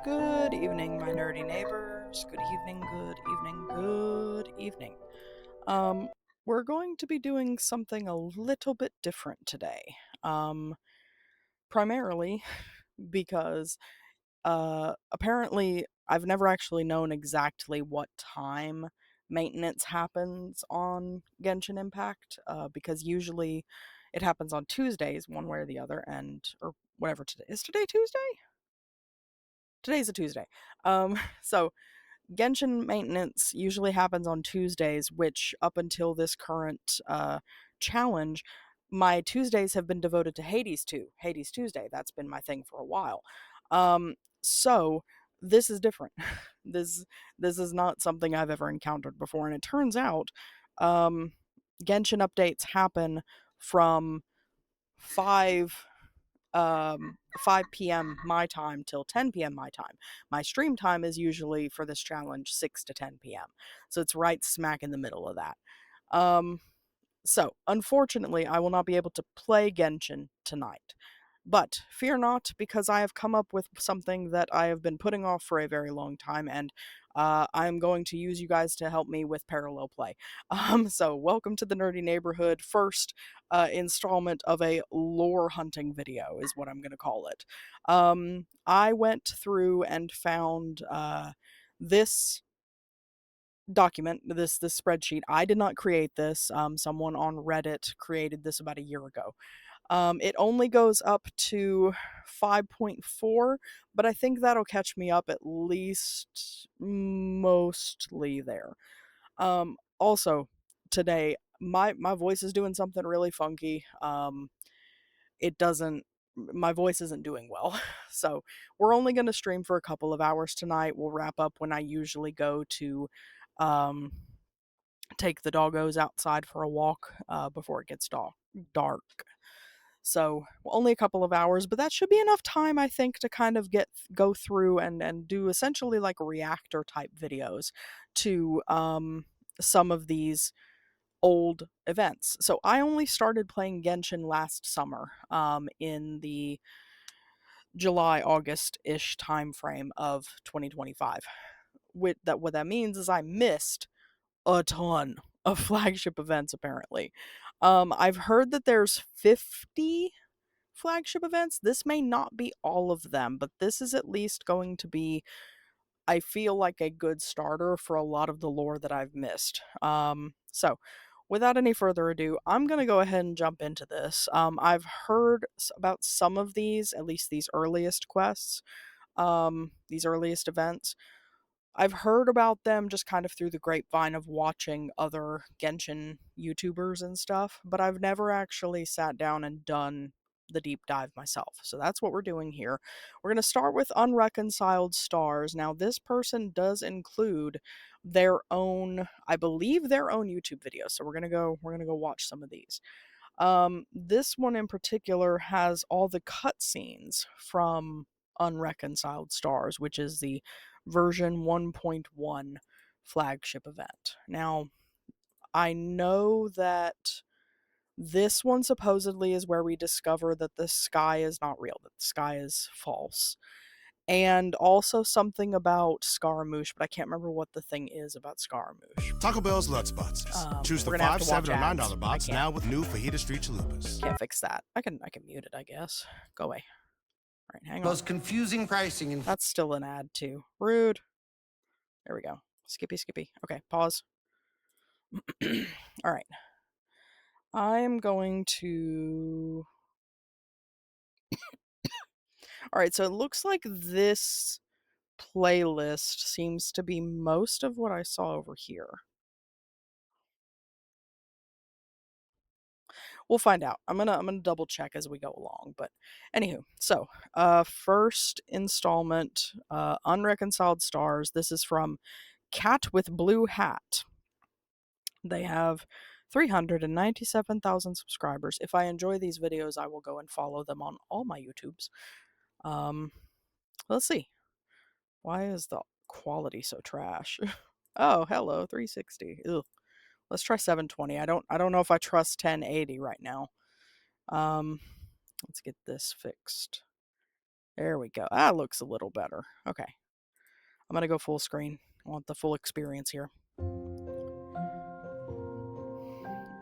Good evening, my nerdy neighbors. Good evening, good evening, good evening. Um, we're going to be doing something a little bit different today. Primarily because apparently I've never actually known exactly what time maintenance happens on Genshin Impact, because usually it happens on Tuesdays, one way or the other, and or whatever today is. Today Tuesday? Today's a Tuesday. So Genshin maintenance usually happens on Tuesdays, which up until this current challenge, my Tuesdays have been devoted to Hades Tuesday. That's been my thing for a while. So this is different. this this is not something I've ever encountered before, and it turns out um, Genshin updates happen from 5 5 p.m. my time till 10 p.m. my time. My stream time is usually for this challenge 6 to 10 p.m. So it's right smack in the middle of that. Um, so, unfortunately, I will not be able to play Genshin tonight. But fear not, because I have come up with something that I have been putting off for a very long time, and I'm going to use you guys to help me with parallel play. So welcome to the Nerdy Neighborhood. First installment of a lore hunting video is what I'm going to call it. I went through and found this document, this spreadsheet. I did not create this. Someone on Reddit created this about a year ago. It only goes up to 5.4, but I think that'll catch me up at least mostly there. Also, today, my voice is doing something really funky. It doesn't My voice isn't doing well. So, we're only going to stream for a couple of hours tonight. We'll wrap up when I usually go to um take the doggos outside for a walk before it gets dark. So only a couple of hours, but that should be enough time, I think, to kind of go through and do essentially like reactor type videos to some of these old events. So I only started playing Genshin last summer, in the July August ish time frame of 2025. What that means is I missed a ton of flagship events apparently. I've heard that there's 50 flagship events. This may not be all of them, but this is at least going to be, I feel like, a good starter for a lot of the lore that I've missed. So without any further ado, I'm going to go ahead and jump into this. I've heard about some of these, at least these earliest quests, these earliest events. I've heard about them just kind of through the grapevine of watching other Genshin YouTubers and stuff, but I've never actually sat down and done the deep dive myself. So that's what we're doing here. We're going to start with Unreconciled Stars. Now, this person does include their own, I believe, their own YouTube video. So we're going to go watch some of these. This one in particular has all the cutscenes from Unreconciled Stars, which is the version 1.1 flagship event. Now, I know that this one supposedly is where we discover that the sky is not real, that the sky is false. And also something about Scaramouche, but I can't remember what the thing is about Scaramouche. Taco Bell's Lutz Boxes. Choose the We're gonna have $5, to $7, watch or ads. $9 box now with new fajita street chalupas. Can't fix that. I can mute it, I guess. Go away. All right, hang on. Most confusing pricing in That's still an ad too. Rude. There we go. Skippy. Okay, pause. All right. I'm going to. All right, so it looks like this playlist seems to be most of what I saw over here. We'll find out. I'm gonna double check as we go along. But anywho, so first installment, Unreconciled Stars. This is from Cat with Blue Hat. They have 397,000 subscribers. If I enjoy these videos, I will go and follow them on all my YouTubes. Um, let's see. Why is the quality so trash? Oh, hello, 360. Ugh. Let's try 720. I don't know if I trust 1080 right now. Let's get this fixed. There we go. That looks a little better. Okay. I'm going to go full screen. I want the full experience here.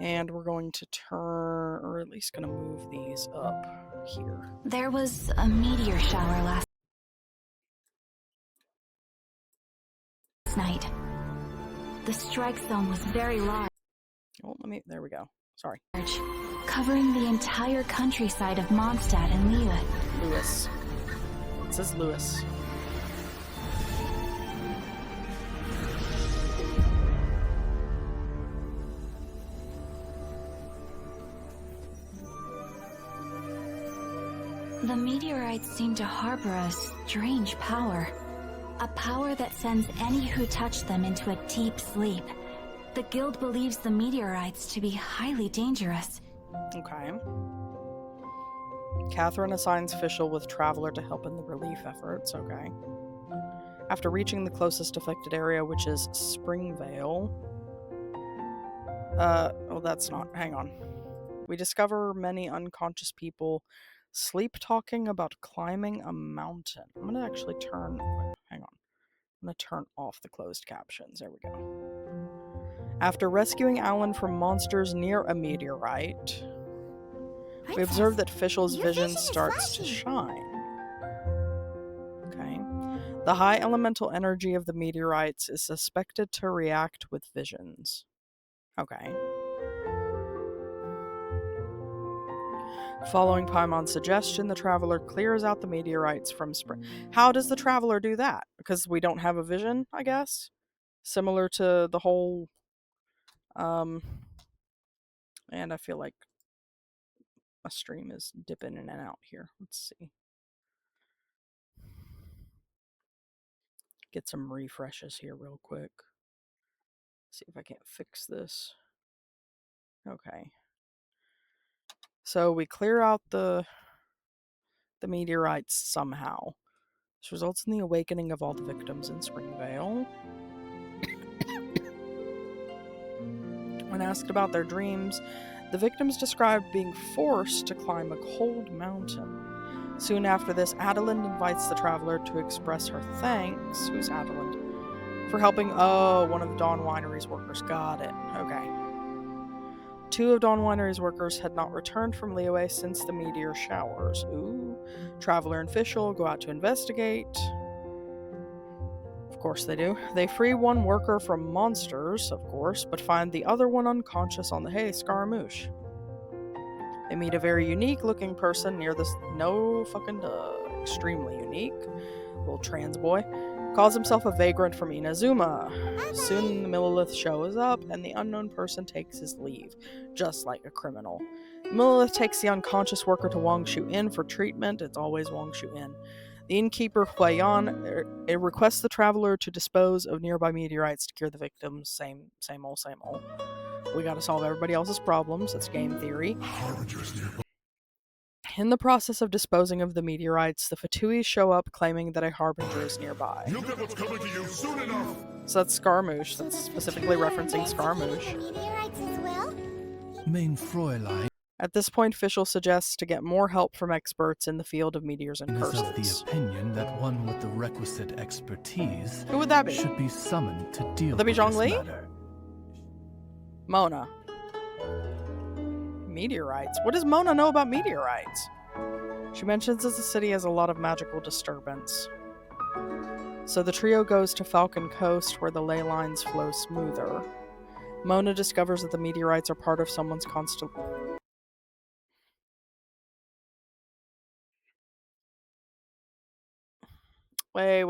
And we're going to turn, or at least going to move these up here. There was a meteor shower last night. The strike zone was very large. Oh, there we go. Sorry. Covering the entire countryside of Mondstadt and Lille. Lewis. It says Lewis. The meteorites seem to harbor a strange power. A power that sends any who touch them into a deep sleep. The guild believes the meteorites to be highly dangerous. Okay. Catherine assigns Fischl with Traveler to help in the relief efforts. Okay. After reaching the closest affected area, which is Springvale. Oh, that's not. Hang on. We discover many unconscious people sleep talking about climbing a mountain. I'm gonna actually turn. Hang on. I'm gonna turn off the closed captions. There we go. After rescuing Alan from monsters near a meteorite, we observe that Fischl's vision starts to shine. Okay. The high elemental energy of the meteorites is suspected to react with visions. Okay. Following Paimon's suggestion, the Traveler clears out the meteorites from spring. How does the Traveler do that? Because we don't have a vision, I guess? Similar to the whole... and I feel like my stream is dipping in and out here. Let's see. Get some refreshes here real quick. See if I can't fix this. Okay. So we clear out the meteorites somehow. This results in the awakening of all the victims in Springvale. When asked about their dreams, the victims described being forced to climb a cold mountain. Soon after this, Adelind invites the Traveler to express her thanks. Who's Adelind? For helping, one of Dawn Winery's workers. Got it. Okay. Two of Dawn Winery's workers had not returned from Liyue since the meteor showers. Ooh. Traveler and Fischl go out to investigate. Of course they do. They free one worker from monsters, of course, but find the other one unconscious on the hay Scaramouche. They meet a very unique-looking person near this... No fucking duh. Extremely unique. Little trans boy. Calls himself a vagrant from Inazuma. Soon the Millilith shows up, and the unknown person takes his leave, just like a criminal. Millilith takes the unconscious worker to Wangshu Inn for treatment. It's always Wangshu Inn. The innkeeper, Huayan, requests the Traveler to dispose of nearby meteorites to cure the victims. Same old. We gotta solve everybody else's problems. That's game theory. In the process of disposing of the meteorites, the Fatui show up claiming that a harbinger is nearby. You'll get what's coming to you soon enough. So that's Scaramouche. That's specifically referencing Scaramouche. Main Fräulein At this point, Fischl suggests to get more help from experts in the field of meteors and is curses. of the opinion that one with the requisite expertise Who would that be? should be summoned to deal Would that be with this Zhongli? matter. Mona. Meteorites. What does Mona know about meteorites? She mentions that the city has a lot of magical disturbance. So the trio goes to Falcon Coast, where the ley lines flow smoother. Mona discovers that the meteorites are part of someone's constellation. Wait.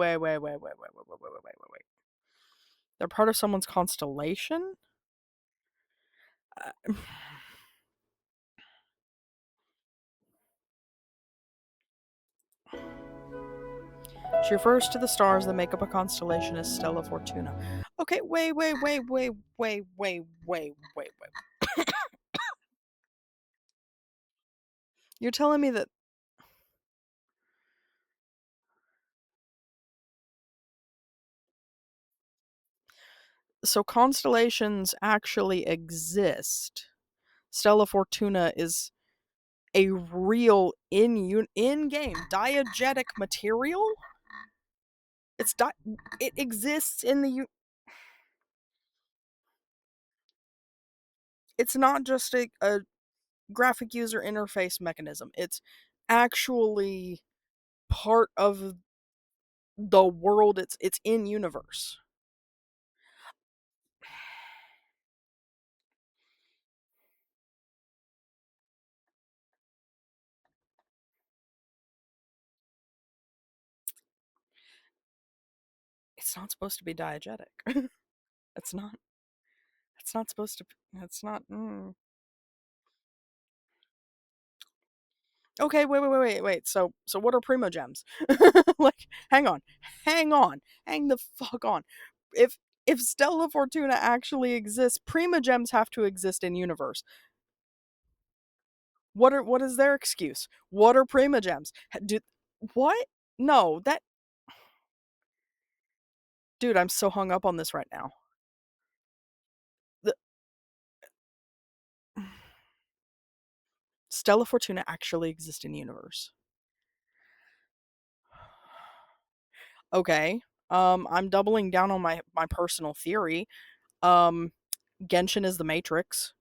They're part of someone's constellation? She refers to the stars that make up a constellation as Stella Fortuna. Okay, wait. You're telling me that... So constellations actually exist. Stella Fortuna is a real in-game diegetic material. It exists in the it's not just a graphic user interface mechanism. It's actually part of the world. It's in universe. It's not supposed to be diegetic. it's not it's not supposed to it's not Okay, wait. So what are primogems? Like, hang on. Hang the fuck on. If Stella Fortuna actually exists, primogems have to exist in universe. What is their excuse? What are primogems? What? No, that dude, I'm so hung up on this right now. The Stella Fortuna actually exists in universe. Okay. I'm doubling down on my personal theory. Genshin is the Matrix,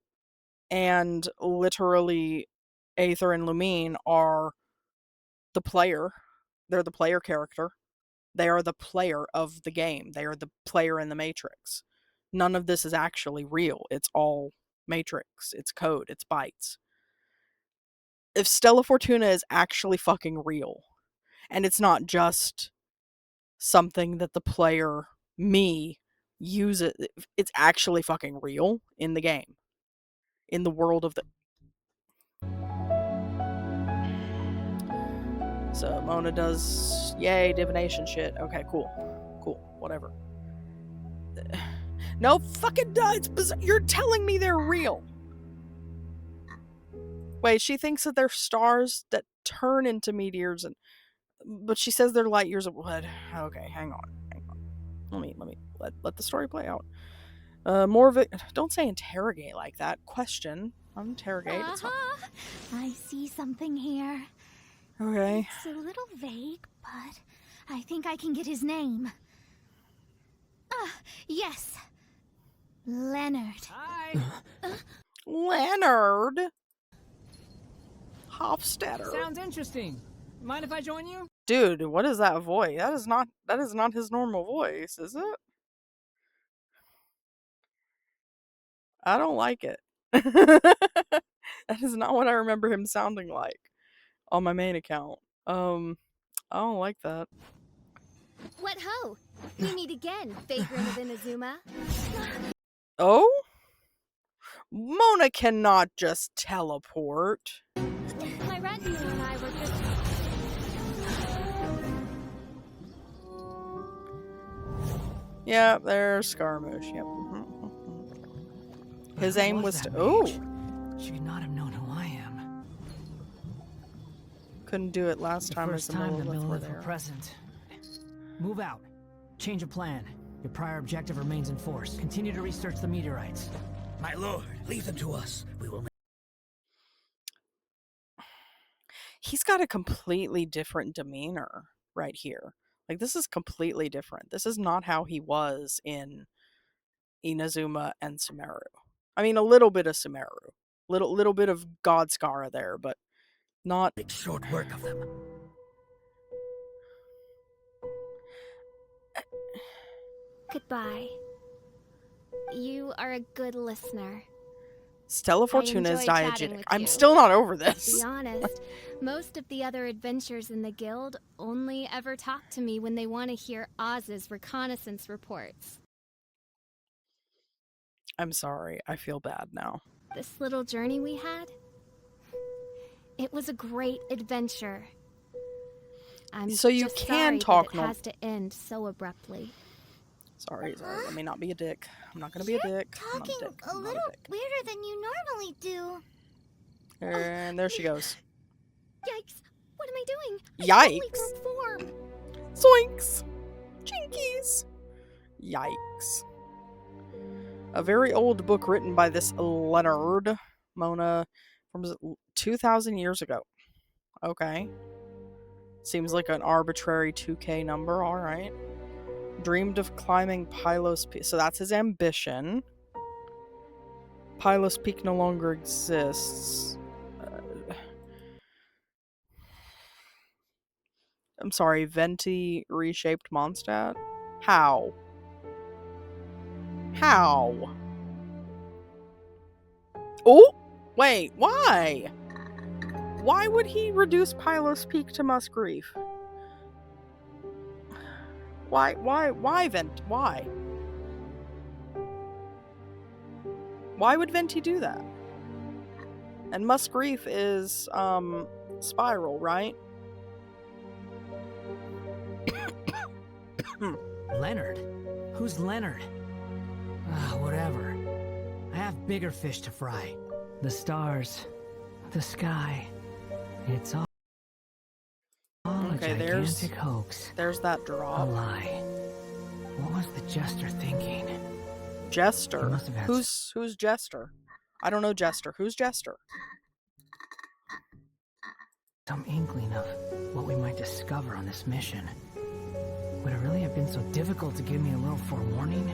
and literally Aether and Lumine are the player. They're the player character. They are the player of the game. They are the player in the Matrix. None of this is actually real. It's all Matrix. It's code. It's bytes. If Stella Fortuna is actually fucking real, and it's not just something that the player, me, uses, it's actually fucking real in the game. In the world of the. So Mona does, yay, divination shit. Okay, cool. Whatever. No fucking duh, it's bizarre. You're telling me they're real. Wait, she thinks that they're stars that turn into meteors, but she says they're light years away. Okay, hang on. Let the story play out. More of it. Don't say interrogate like that. Question. Interrogate. I see something here. Okay. It's a little vague, but I think I can get his name. Yes. Leonard. Hi. Leonard Hofstadter. Sounds interesting. Mind if I join you? Dude, what is that voice? That is not his normal voice, is it? I don't like it. That is not what I remember him sounding like on my main account. I don't like that. What ho! We meet again, vagrant of Inazuma. Oh? Mona cannot just teleport. My retinue and I were just... Yeah, there's Scaramouche. Yep. His aim was to. Oh! She could not have known who I am. Couldn't do it last time as the Millilith were present. Move out. Change of plan. Your prior objective remains in force. Continue to research the meteorites. My lord, leave them to us. We will. He's got a completely different demeanor right here. Like, this is completely different. This is not how he was in Inazuma and Sumeru. I mean, a little bit of Sumeru. Little bit of God Skara there, but not... Make short work of them. Goodbye. You are a good listener. Stella Fortuna is enjoyed chatting diegetic. with I'm you. still not over To this. be honest, most of the other adventurers in the guild only ever talk to me when they want to hear Oz's reconnaissance reports. I'm sorry. I feel bad now. This little journey we had, it was a great adventure. I'm So you just can sorry talk that it has to end so abruptly. Sorry. Let me not be a dick. I'm not gonna be a dick. I'm not Talking dick. a I'm not little dick. weirder than you normally do. And there she goes. Yikes! What am I doing? Yikes. Form. Zoinks! Jinkies! Yikes. A very old book written by this Leonard, Mona, From 2,000 years ago. Okay. Seems like an arbitrary 2K number, alright. Dreamed of climbing Pylos Peak. So that's his ambition. Pylos Peak no longer exists. I'm sorry, Venti reshaped Mondstadt? How? How? Oh! Wait, why? Why would he reduce Pylos Peak to Musgrief? Why, Venti? Why? Why would Venti do that? And Musgrief is, Spiral, right? Leonard? Who's Leonard? Whatever. I have bigger fish to fry. The stars, the sky. It's all Okay, a gigantic hoax. There's that A drop. lie. What was the Jester thinking? Jester? He must have had Who's Jester? I don't know Jester. Who's Jester? some inkling of what we might discover on this mission. Would it really have been so difficult to give me a little forewarning?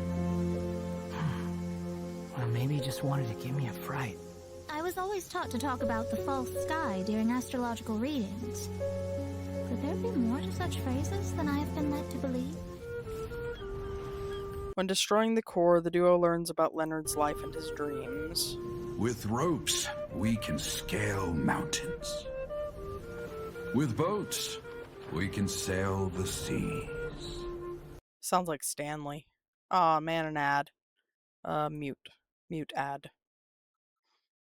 Or maybe he just wanted to give me a fright. I was always taught to talk about the false sky during astrological readings. Could there be more to such phrases than I have been led to believe? When destroying the core, the duo learns about Leonard's life and his dreams. With ropes, we can scale mountains. With boats, we can sail the seas. Sounds like Stanley. Aw, man, an ad. Mute. Mute ad.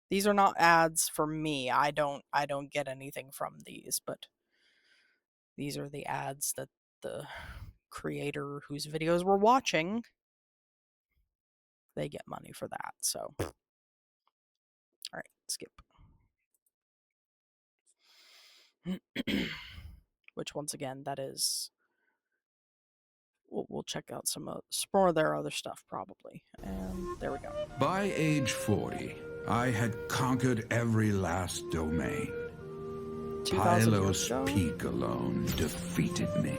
These are not ads for me. I don't get anything from these, but these are the ads that the creator whose videos we're watching, they get money for that, so. Alright, skip. Which, once again, that is... We'll check out some more of their other stuff, probably. And there we go. By age 40, I had conquered every last domain. 2,000 years Pylos ago? Peak alone defeated me.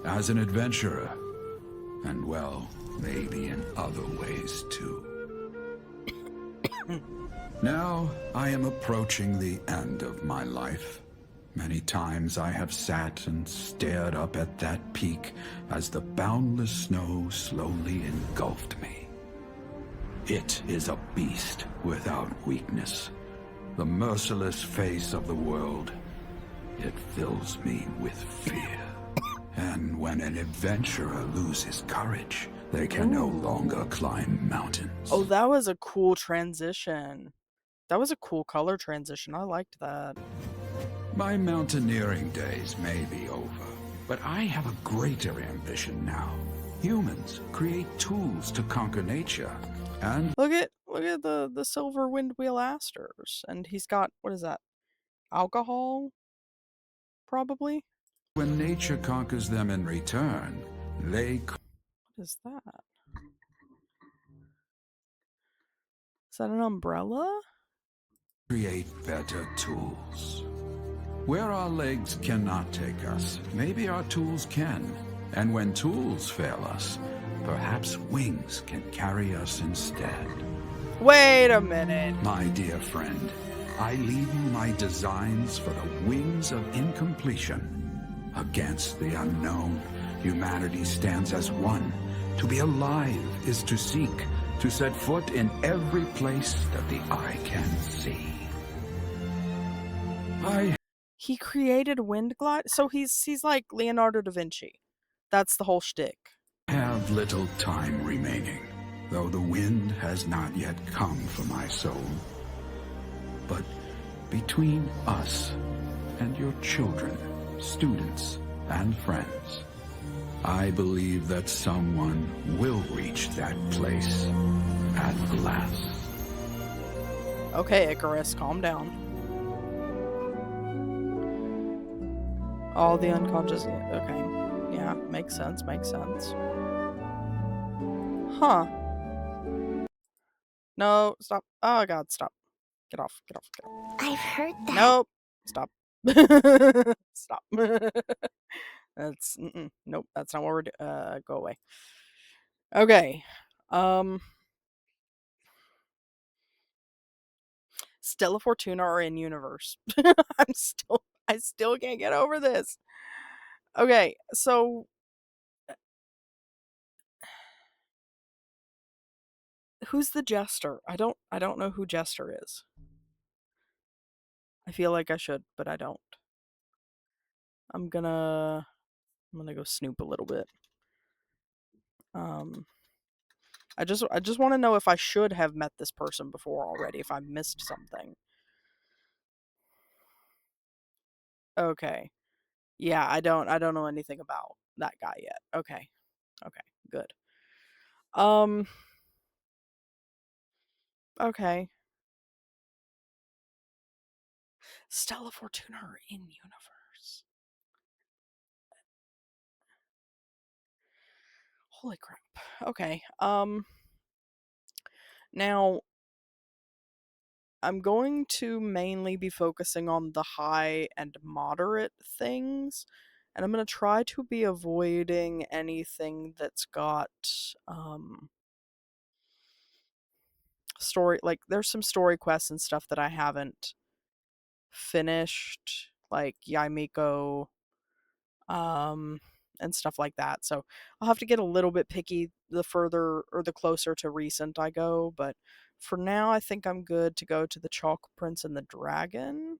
As an adventurer, and well, maybe in other ways too. Now, I am approaching the end of my life. Many times I have sat and stared up at that peak as the boundless snow slowly engulfed me. It is a beast without weakness, the merciless face of the world. It fills me with fear. And when an adventurer loses courage, they can no longer climb mountains. Oh, that was a cool transition. That was a cool color transition. I liked that. My mountaineering days may be over, but I have a greater ambition now. Humans create tools to conquer nature, and Look at the silver windwheel asters, and he's got, what is that? Alcohol, probably. when nature conquers them in return, they What is that? Is that an umbrella? create better tools. Where our legs cannot take us, maybe our tools can. And when tools fail us, perhaps wings can carry us instead. Wait a minute. My dear friend, I leave you my designs for the wings of incompletion. Against the unknown, humanity stands as one. To be alive is to seek, to set foot in every place that the eye can see. He created wind glide, so he's like Leonardo da Vinci. That's the whole shtick. Have little time remaining, though the wind has not yet come for my soul. But between us and your children, students, and friends, I believe that someone will reach that place at last. Okay, Icarus, calm down. All the unconscious. Okay. Yeah, makes sense, makes sense. Huh. No, stop. Oh god, stop. Get off, get off, get off. I've heard that. Nope. Stop. Stop. That's, nope, that's not what we're doing. Go away. Okay. Stella Fortuna are in universe. I still can't get over this. Okay, so who's the jester? I don't know who jester is. I feel like I should, but I don't. I'm gonna go snoop a little bit. I just want to know if I should have met this person before already, if I missed something. Okay. Yeah, I don't know anything about that guy yet. Okay. Okay. Good. Um okay. Stella Fortuna are in universe. Holy crap. Okay. Now I'm going to mainly be focusing on the high and moderate things, and I'm going to try to be avoiding anything that's got story, like there's some story quests and stuff that I haven't finished, like Yaimiko, um and stuff like that. So I'll have to get a little bit picky the further or the closer to recent I go, but for now I think I'm good to go to the Chalk Prince and the Dragon.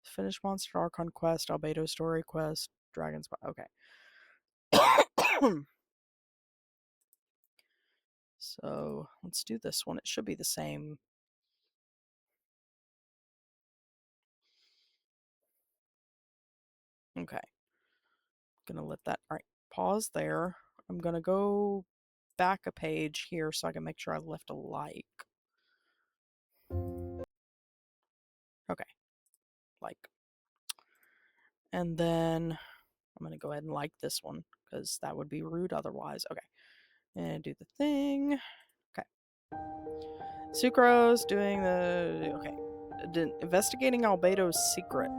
Finish Monster Archon quest, Albedo story quest, Dragon Spot. Okay. So let's do this one. It should be the same. Okay. Gonna let that. All right. Pause there. I'm gonna go back a page here so I can make sure I left a like. Okay. Like. And then I'm gonna go ahead and like this one because that would be rude otherwise. Okay. And do the thing. Okay. Sucrose doing the. Okay. Investigating Albedo's secret.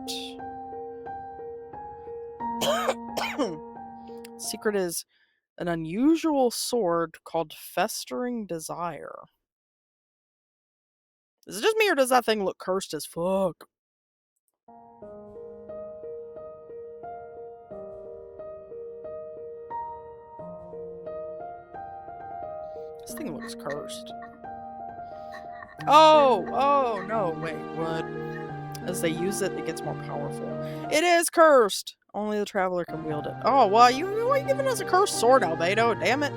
Secret is an unusual sword called Festering Desire. Is it just me or does that thing look cursed as fuck? This thing looks cursed. Oh, no, wait, what? As they use it, it gets more powerful. It is cursed! Only the Traveler can wield it. Oh, well, you ain't giving us a cursed sword, Albedo, damn it.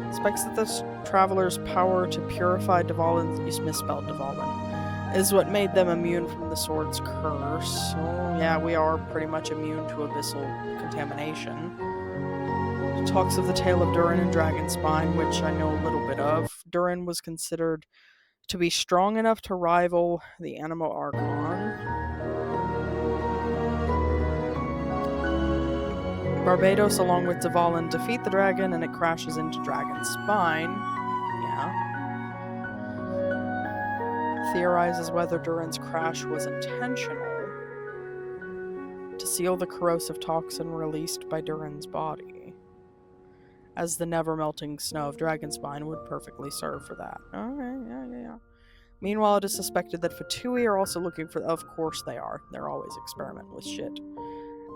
Expects that this Traveler's power to purify Dvalin, you misspelled Dvalin, is what made them immune from the sword's curse. Oh, yeah, we are pretty much immune to abyssal contamination. It talks of the tale of Durin and Dragonspine, which I know a little bit of. Durin was considered to be strong enough to rival the Animo Archon. Barbados, along with Dvalin, defeat the dragon and it crashes into Dragonspine. Yeah. Theorizes whether Durin's crash was intentional to seal the corrosive toxin released by Durin's body, as the never-melting snow of Dragonspine would perfectly serve for that. Alright, yeah. Meanwhile, it is suspected that Fatui are also looking for... Of course they are. They're always experimenting with shit.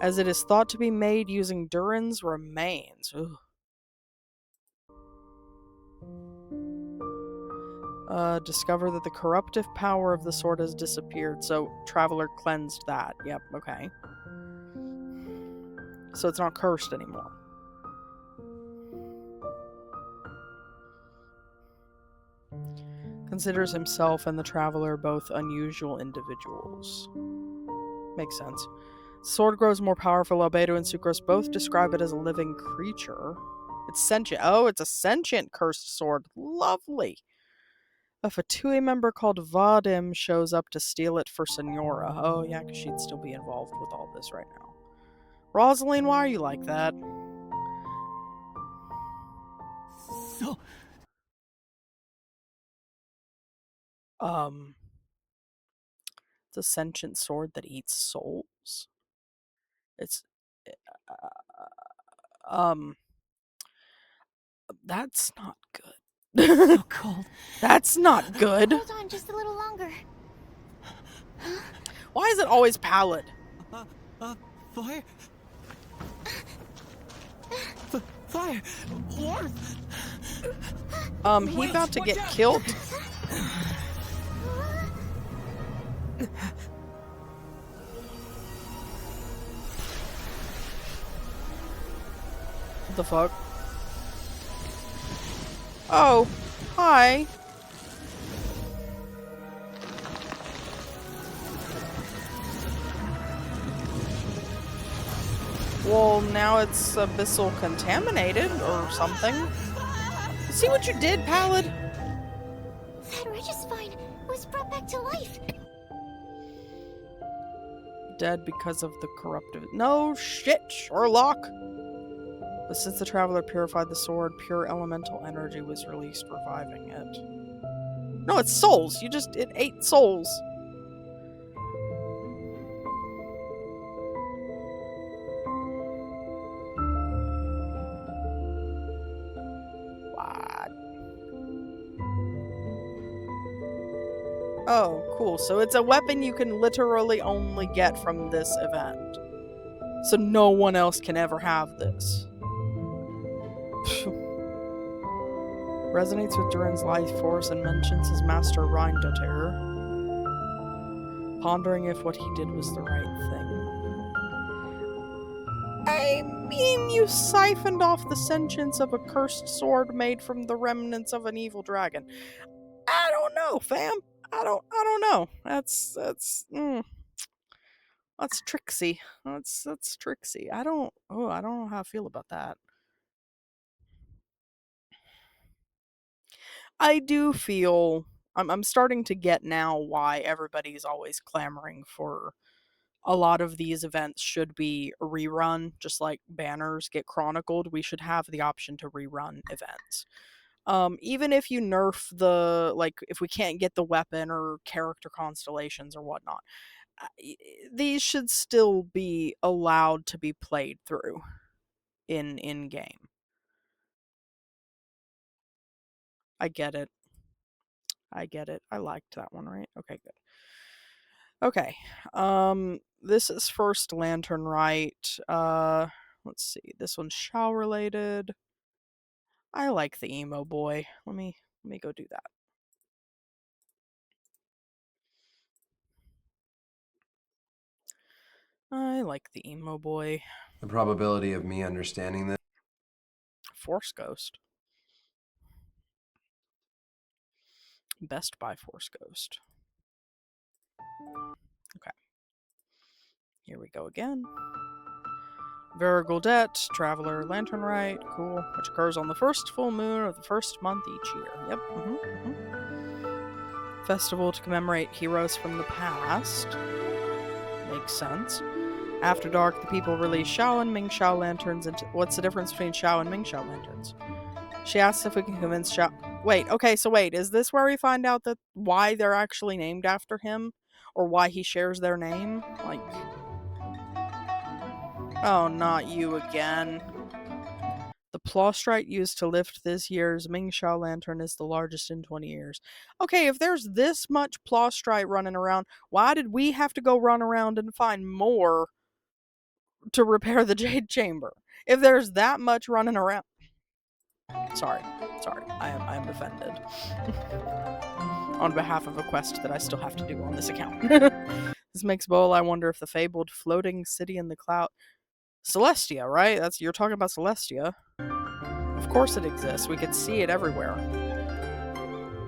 As it is thought to be made using Durin's remains. Ugh. Discover that the corruptive power of the sword has disappeared, so Traveler cleansed that. Yep, okay. So it's not cursed anymore. Considers himself and the Traveler both unusual individuals. Makes sense. Sword grows more powerful. Albedo and Sucrose both describe it as a living creature. It's sentient. Oh, it's a sentient cursed sword. Lovely. A Fatui member called Vadim shows up to steal it for Senora. Oh, yeah, because she'd still be involved with all this right now. Rosaline, why are you like that? So... It's a sentient sword that eats souls. It's um that's not good. So cold. That's not good. Hold on just a little longer. Why is it always pallid? Fire? Fire! Warmth! He about to get killed. What the fuck? Oh, hi. Well, now it's abyssal contaminated or something. See what you did, Pallid? That Regisvine was brought back to life. Dead because of the corruptive. No shit, Sherlock. But since the traveler purified the sword, pure elemental energy was released, reviving it. No, it's souls. It ate souls. What? Oh, cool. So it's a weapon you can literally only get from this event. So no one else can ever have this. Resonates with Durin's life force and mentions his master Reindoter, pondering if what he did was the right thing. I mean, you siphoned off the sentience of a cursed sword made from the remnants of an evil dragon. I don't know, fam. I don't know. That's tricksy. That's tricksy. I don't know how I feel about that. I do feel I'm starting to get now why everybody's always clamoring for a lot of these events should be rerun, just like banners get chronicled. We should have the option to rerun events. Even if you nerf if we can't get the weapon or character constellations or whatnot, these should still be allowed to be played through in game. I get it. I liked that one, right? Okay, good. Okay. This is first Lantern Rite. Let's see. This one's Shao related. I like the emo boy. Let me go do that. I like the emo boy. The probability of me understanding this. Force Ghost. Best by Force Ghost. Okay. Here we go again. Varigoldet, Traveler, Lantern Rite, cool, which occurs on the first full moon of the first month each year. Yep. Festival to commemorate heroes from the past. Makes sense. After dark, the people release Shao and Ming Shao lanterns into... What's the difference between Shao and Ming Shao lanterns? She asks if we can convince Shao... Wait, is this where we find out that why they're actually named after him? Or why he shares their name? Like... Oh, not you again. The plaustrite used to lift this year's Ming Shao lantern is the largest in 20 years. Okay, if there's this much plaustrite running around, why did we have to go run around and find more to repair the Jade Chamber? If there's that much running around... Sorry. I am offended. On behalf of a quest that I still have to do on this account. This makes bold. I wonder if the fabled floating city in the cloud... Celestia, right? You're talking about Celestia. Of course it exists. We could see it everywhere.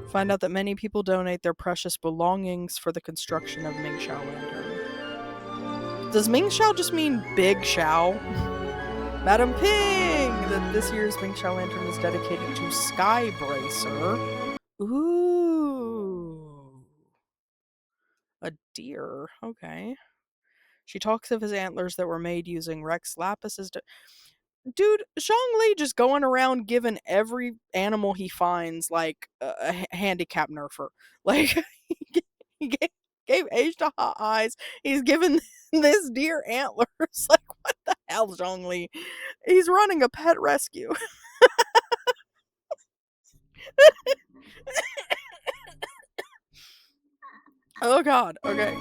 Find out that many people donate their precious belongings for the construction of Ming Shao Lantern. Does Ming Shao just mean Big Shao? Madam Ping! That this year's Ming Shao Lantern is dedicated to Sky Bracer. Ooh. A deer. Okay. She talks of his antlers that were made using Rex Lapis's... Dude, Zhongli just going around giving every animal he finds, like, a handicap nerfer. Like, get gave Asia eyes. He's given this deer antlers. Like, what the hell, Zhongli? He's running a pet rescue. Oh god, okay.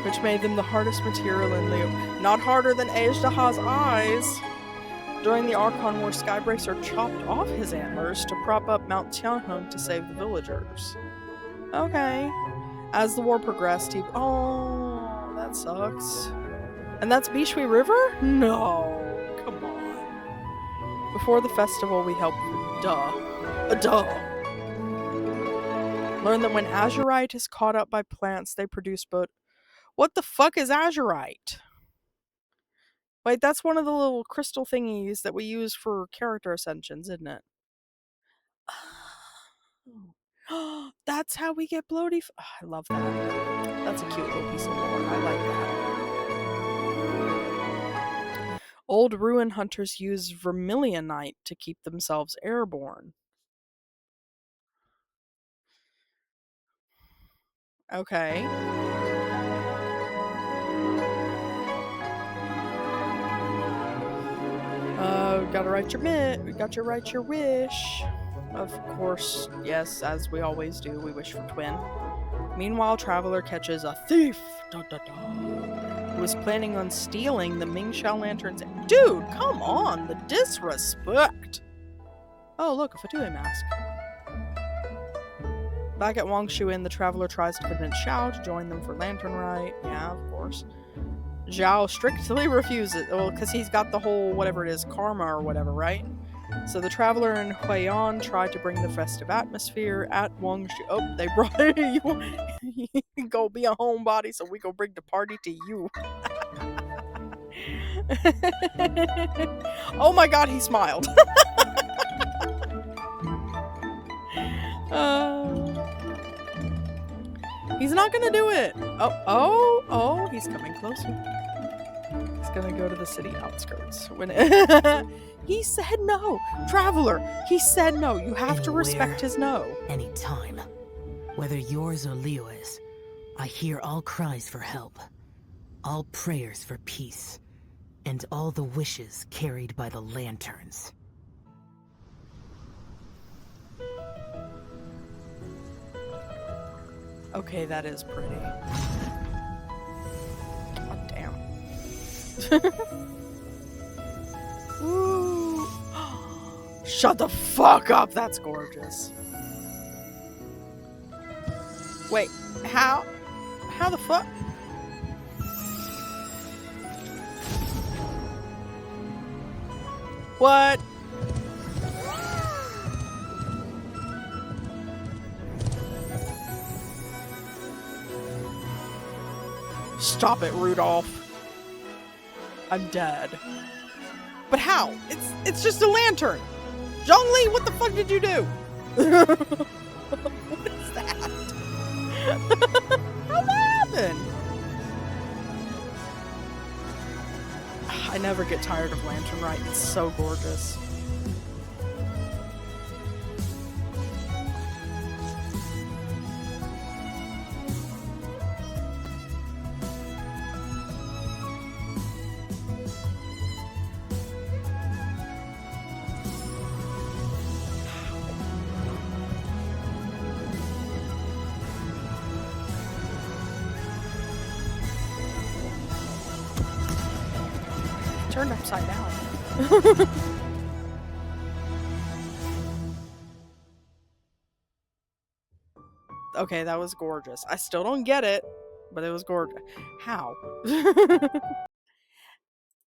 Which made them the hardest material in Leo. Not harder than Ajdaha's eyes. During the Archon War, Skybracer chopped off his antlers to prop up Mount Tianheng to save the villagers. Okay. As the war progressed, he... Oh, that sucks. And that's Bishui River? No. Come on. Before the festival, we helped... Duh. Learn that when azurite is caught up by plants, they produce both... What the fuck is azurite? Wait, that's one of the little crystal thingies that we use for character ascensions, isn't it? Oh. That's how we get bloaty... Oh, I love that. That's a cute little piece of lore. I like that. Old ruin hunters use vermilionite to keep themselves airborne. Okay. Gotta write your wish. Of course, yes, as we always do, we wish for twin. Meanwhile, Traveler catches a thief, who was planning on stealing the Mingxiao lanterns. Dude, come on, the disrespect. Oh, look, a Fatui mask. Back at Wangshuin, the Traveler tries to convince Xiao to join them for Lantern Rite. Yeah, of course. Zhao strictly refuses, well, because he's got the whole, whatever it is, karma or whatever, right? So the Traveler and Huiyan try to bring the festive atmosphere at Wangshu. Oh, they brought you. Go be a homebody so we go bring the party to you. Oh my god, he smiled. He's not gonna do it. Oh, he's coming closer. He's gonna go to the city outskirts. When he said no, Traveler. He said no. You have to respect his no. Anytime. Whether yours or Liyue's, I hear all cries for help, all prayers for peace, and all the wishes carried by the lanterns. Okay, that is pretty. God damn. Ooh. Shut the fuck up, that's gorgeous. Wait, how the fuck? What? Stop it, Rudolph. I'm dead. But how? It's just a lantern. Zhongli, what the fuck did you do? What is that? How that happen? I never get tired of Lantern Rite. It's so gorgeous. Turned upside down. Okay, that was gorgeous. I still don't get it, but it was gorgeous. How?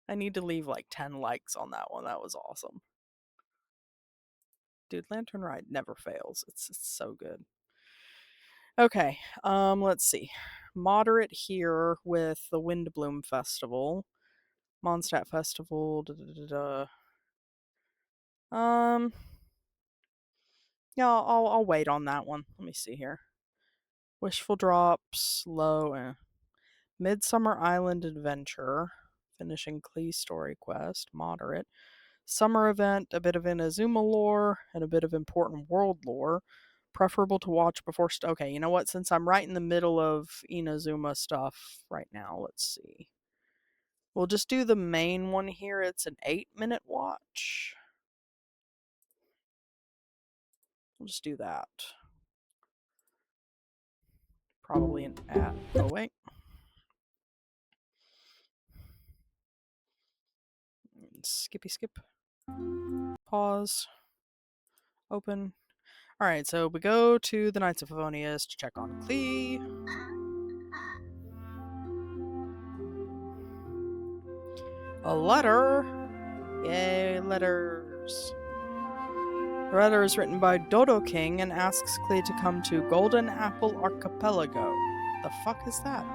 I need to leave like 10 likes on that one. That was awesome. Dude, Lantern Ride never fails. It's so good. Okay, let's see. Moderate here with the Windbloom Festival. Mondstadt Festival. Yeah, I'll wait on that one. Let me see here. Wishful Drops, low. Midsummer Island Adventure, finishing Klee's story quest, moderate. Summer event, a bit of Inazuma lore, and a bit of important world lore. Preferable to watch before... okay, you know what? Since I'm right in the middle of Inazuma stuff right now, let's see. We'll just do the main one here. It's an 8-minute watch. We'll just do that. Probably an ad. Oh, wait. Skippy skip. Pause. Open. Alright, so we go to the Knights of Favonius to check on Klee. A letter. Yay, letters. The letter is written by Dodo King and asks Klee to come to Golden Apple Archipelago. The fuck is that?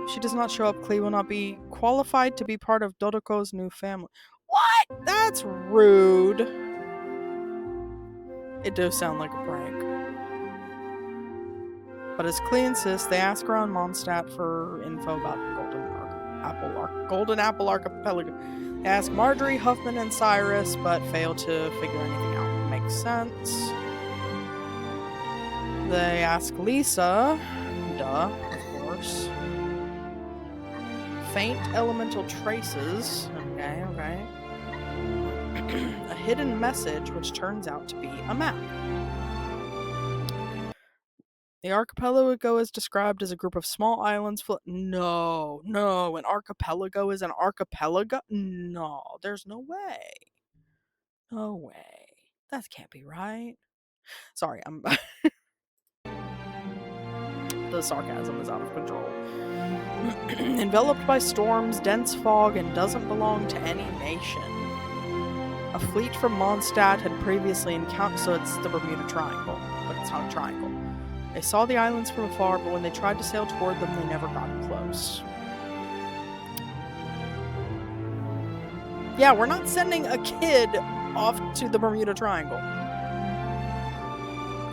If she does not show up, Klee will not be qualified to be part of Dodoko's new family. What? That's rude. It does sound like a prank. But as Klee insists, they ask around Mondstadt for info about Golden Apple Archipelago. They ask Marjorie, Huffman, and Cyrus, but fail to figure anything out. Makes sense. They ask Lisa. Duh, of course. Faint elemental traces. Okay. A hidden message, which turns out to be a map. The archipelago is described as a group of small islands. No, an archipelago is an archipelago? No, there's no way. No way. That can't be right. Sorry, I'm... The sarcasm is out of control. Enveloped by storms, dense fog, and doesn't belong to any nation. A fleet from Mondstadt had previously encountered... So it's the Bermuda Triangle, but it's not a triangle. They saw the islands from afar, but when they tried to sail toward them, they never got close. Yeah, we're not sending a kid off to the Bermuda Triangle.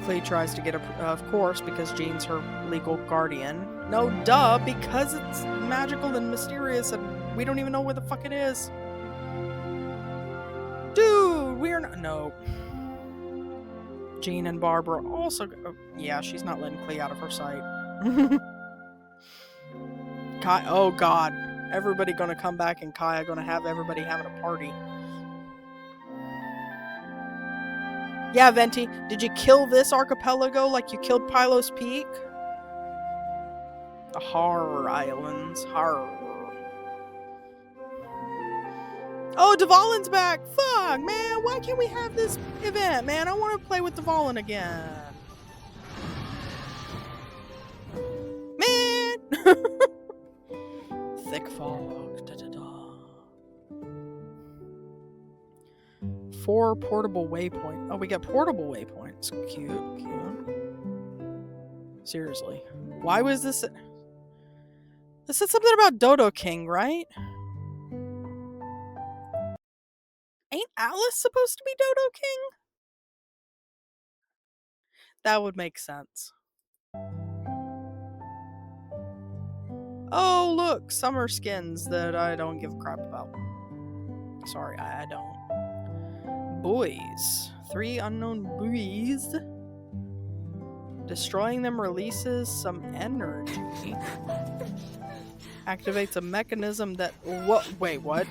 Klee tries to get of course, because Jean's her legal guardian. No, duh, because it's magical and mysterious, and we don't even know where the fuck it is. Dude, we're not... No. Jean and Barbara also... yeah, she's not letting Klee out of her sight. Oh god. Everybody gonna come back and Kaya gonna have everybody having a party. Yeah, Venti, did you kill this archipelago like you killed Pylos Peak? The Horror Islands. Horror. Oh, Dvalin's back! Fuck, man! Why can't we have this event, man? I want to play with Dvalin again. Man! Thick fog. Da-da-da. 4 portable waypoints. Oh, we got portable waypoints. Cute. Seriously. Why was this... This said something about Dodo King, right? Ain't Alice supposed to be Dodo King? That would make sense. Oh, look, summer skins that I don't give a crap about. Sorry, I don't. Buoys. 3 unknown buoys. Destroying them releases some energy. Activates a mechanism that... What? Wait, what?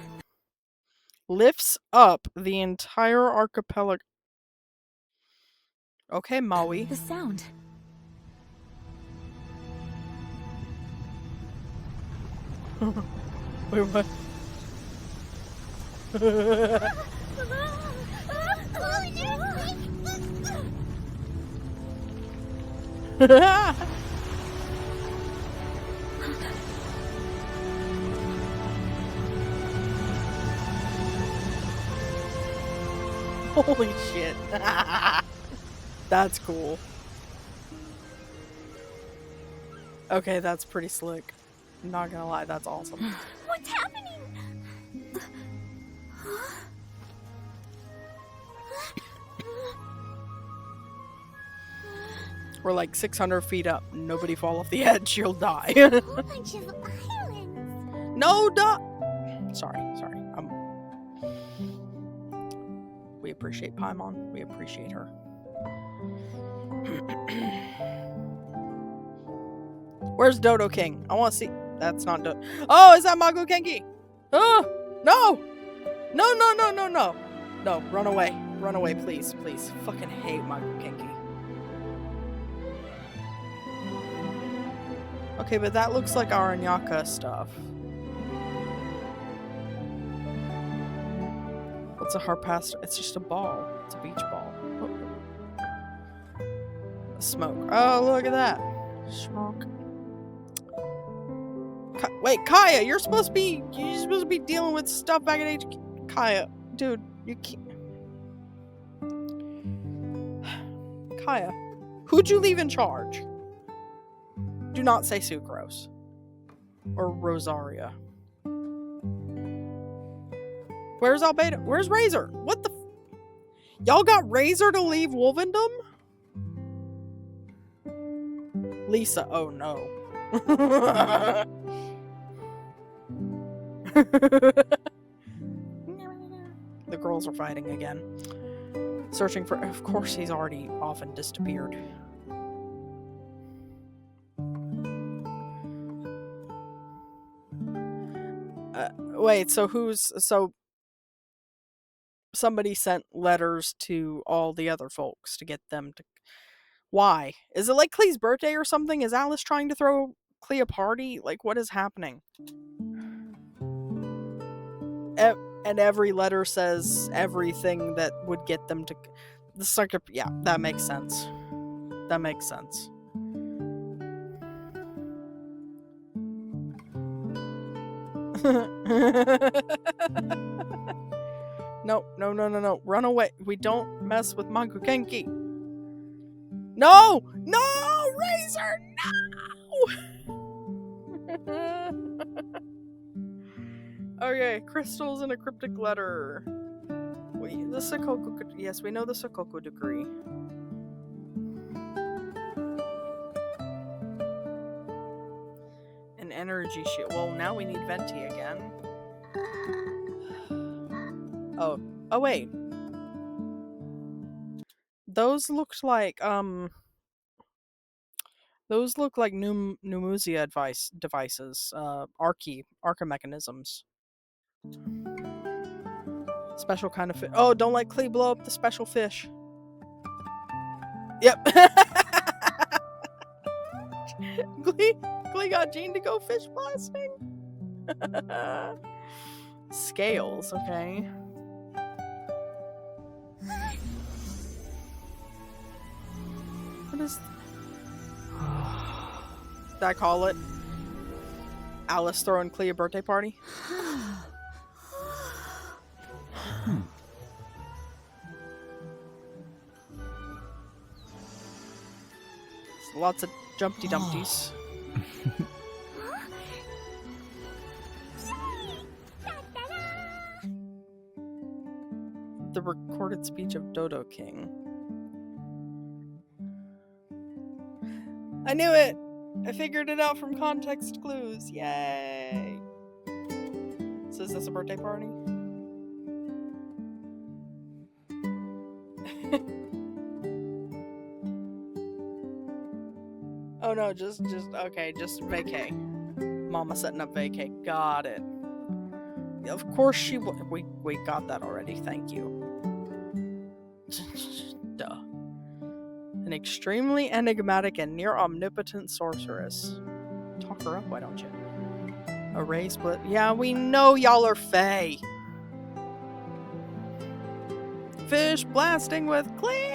Lifts up the entire archipelago. Okay, Maui. The sound. Wait, what? Holy shit. That's cool. Okay, that's pretty slick. I'm not gonna lie, that's awesome. What's happening? We're like 600 feet up. Nobody fall off the edge, you'll die. A bunch of islands. No, duh. Sorry. We appreciate Paimon. We appreciate her. Where's Dodo King? I want to see. That's not Dodo. Oh, is that Mago Kenki? Oh, no! No, no, no, no, no. No, run away. Run away, please. Please. Fucking hate Mago Kenki. Okay, but that looks like Aranyaka stuff. What's a harpaster? It's just a ball. It's a beach ball. Oh. A smoke. Oh, look at that. Smoke. Wait, Kaya, you're supposed to be dealing with stuff back at HQ. Kaya, dude, you can't. Kaya, who'd you leave in charge? Do not say Sucrose or Rosaria. Where's Albedo? Where's Razor? What the? Y'all got Razor to leave Wolvendom? Lisa, oh no. The girls are fighting again. Searching for. Of course, he's already off and disappeared. Wait, so somebody sent letters to all the other folks to get them to. Why? Is it like Clee's birthday or something? Is Alice trying to throw Clee a party? Like, what is happening? And every letter says everything that would get them to. The sucker. Yeah, that makes sense. That makes sense. No, no, no, no, no. Run away. We don't mess with Mankukenki. No! No! Razor! No! Okay, crystals and a cryptic letter. The Sokoku. Yes, we know the Sokoku decree. An energy shield. Well, now we need Venti again. Oh wait. Those looked like those look like Numuzia devices, Arca mechanisms. Special kind of fish. Oh, don't let Clee blow up the special fish. Yep. Glee got Jean to go fish blasting. Scales, okay. What is... Did I call it? Alice throwing Clee a birthday party? Lots of Jumpty Dumpties. The recorded speech of Dodo King. I knew it! I figured it out from context clues. Yay! So is this a birthday party? Oh no, just okay, just vacay. Mama setting up vacay. Got it. Of course she will. We got that already. Thank you. Duh. An extremely enigmatic and near omnipotent sorceress. Talk her up, why don't you? A ray split. Yeah, we know y'all are Fae. Fish blasting with Clee.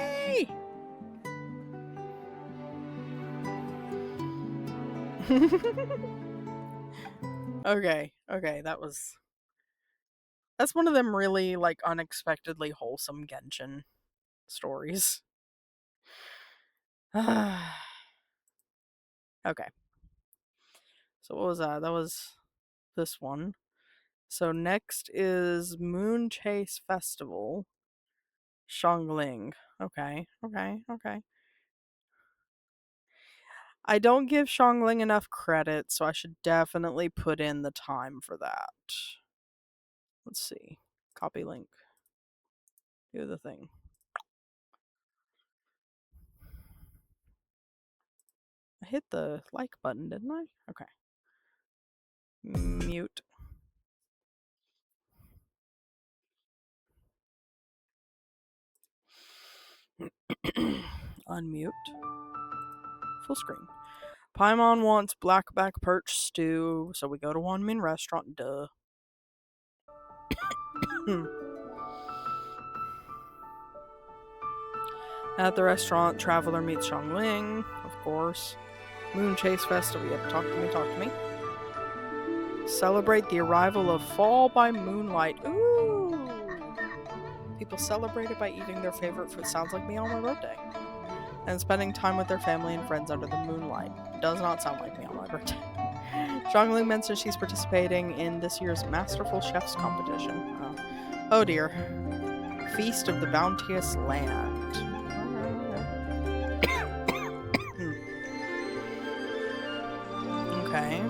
Okay, that's one of them really, like, unexpectedly wholesome Genshin stories. Okay. So what was that? That was this one. So next is Moon Chase Festival. Shangling. Okay. I don't give Shangling enough credit, so I should definitely put in the time for that. Let's see. Copy link. Do the thing. hit the like button, didn't I? Okay. Mute. Unmute. Full screen. Paimon wants blackback perch stew, so we go to One Min restaurant. Duh. At the restaurant, Traveler meets Xiangling, of course. Moon Chase Festival. Yep, talk to me. Celebrate the arrival of fall by moonlight. Ooh! People celebrate it by eating their favorite food. Sounds like me on my birthday. And spending time with their family and friends under the moonlight. Does not sound like me on my birthday. Xiangling mentions she's participating in this year's Masterful Chefs competition. Oh dear. Feast of the Bounteous Land. Okay.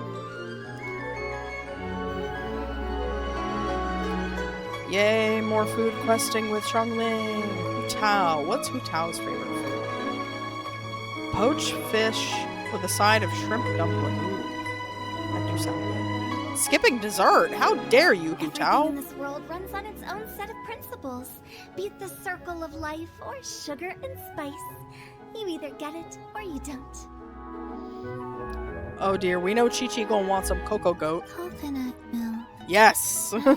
Yay, more food questing with Xiangling. Hu Tao. What's Hu Tao's favorite food? Poached fish with a side of shrimp dumpling. Ooh, that do sound good. Skipping dessert? How dare you, Hu Tao? Everything in this world runs on its own set of principles. Be it the circle of life or sugar and spice. You either get it or you don't. Oh dear, we know Chi-Chi gonna want some cocoa goat. Coconut milk. Yes! Ice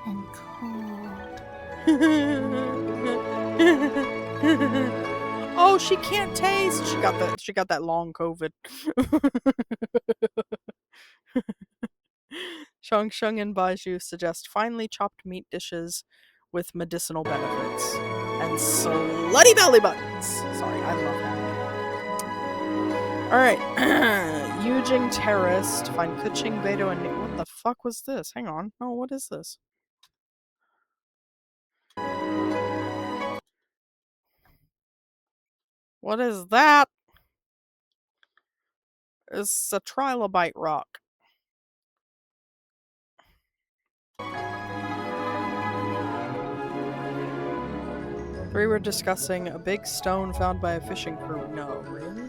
and cold. Oh, she can't taste. She got that long COVID. Shang Shang and Baiju suggest finely chopped meat dishes with medicinal benefits and slutty belly buttons. Sorry, I love that. All right, Yujing Terrace to find Kuching, Beidou, and what the fuck was this? Hang on. Oh, what is this? What is that? It's a trilobite rock. We were discussing a big stone found by a fishing crew. No, really?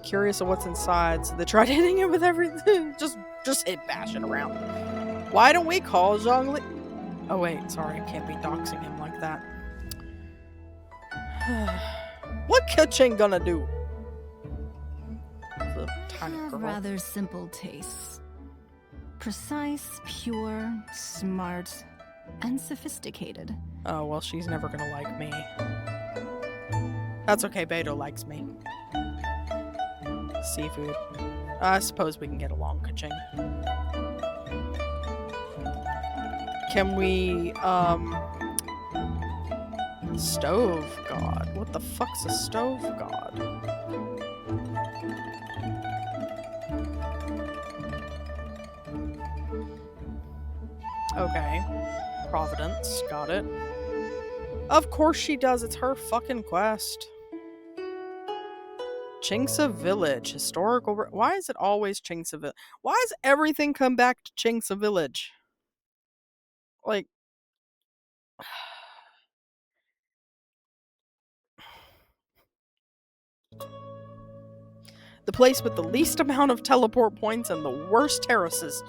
Curious of what's inside, so they tried hitting it with everything. Just hit bash it around. Why don't we call Zhongli? Oh wait, sorry, I can't be doxing him like that. What Kuching gonna do? The tiny girl. Rather simple tastes. Precise, pure, smart, and sophisticated. Oh, well, she's never gonna like me. That's okay, Beidou likes me. Seafood. I suppose we can get along, Kuching. Can we, Stove god. What the fuck's a stove god? Okay. Providence. Got it. Of course she does. It's her fucking quest. Chingsa Village. Historical... Why is it always Chingsa Village? Why does everything come back to Chingsa Village? Like... The place with the least amount of teleport points and the worst terraces.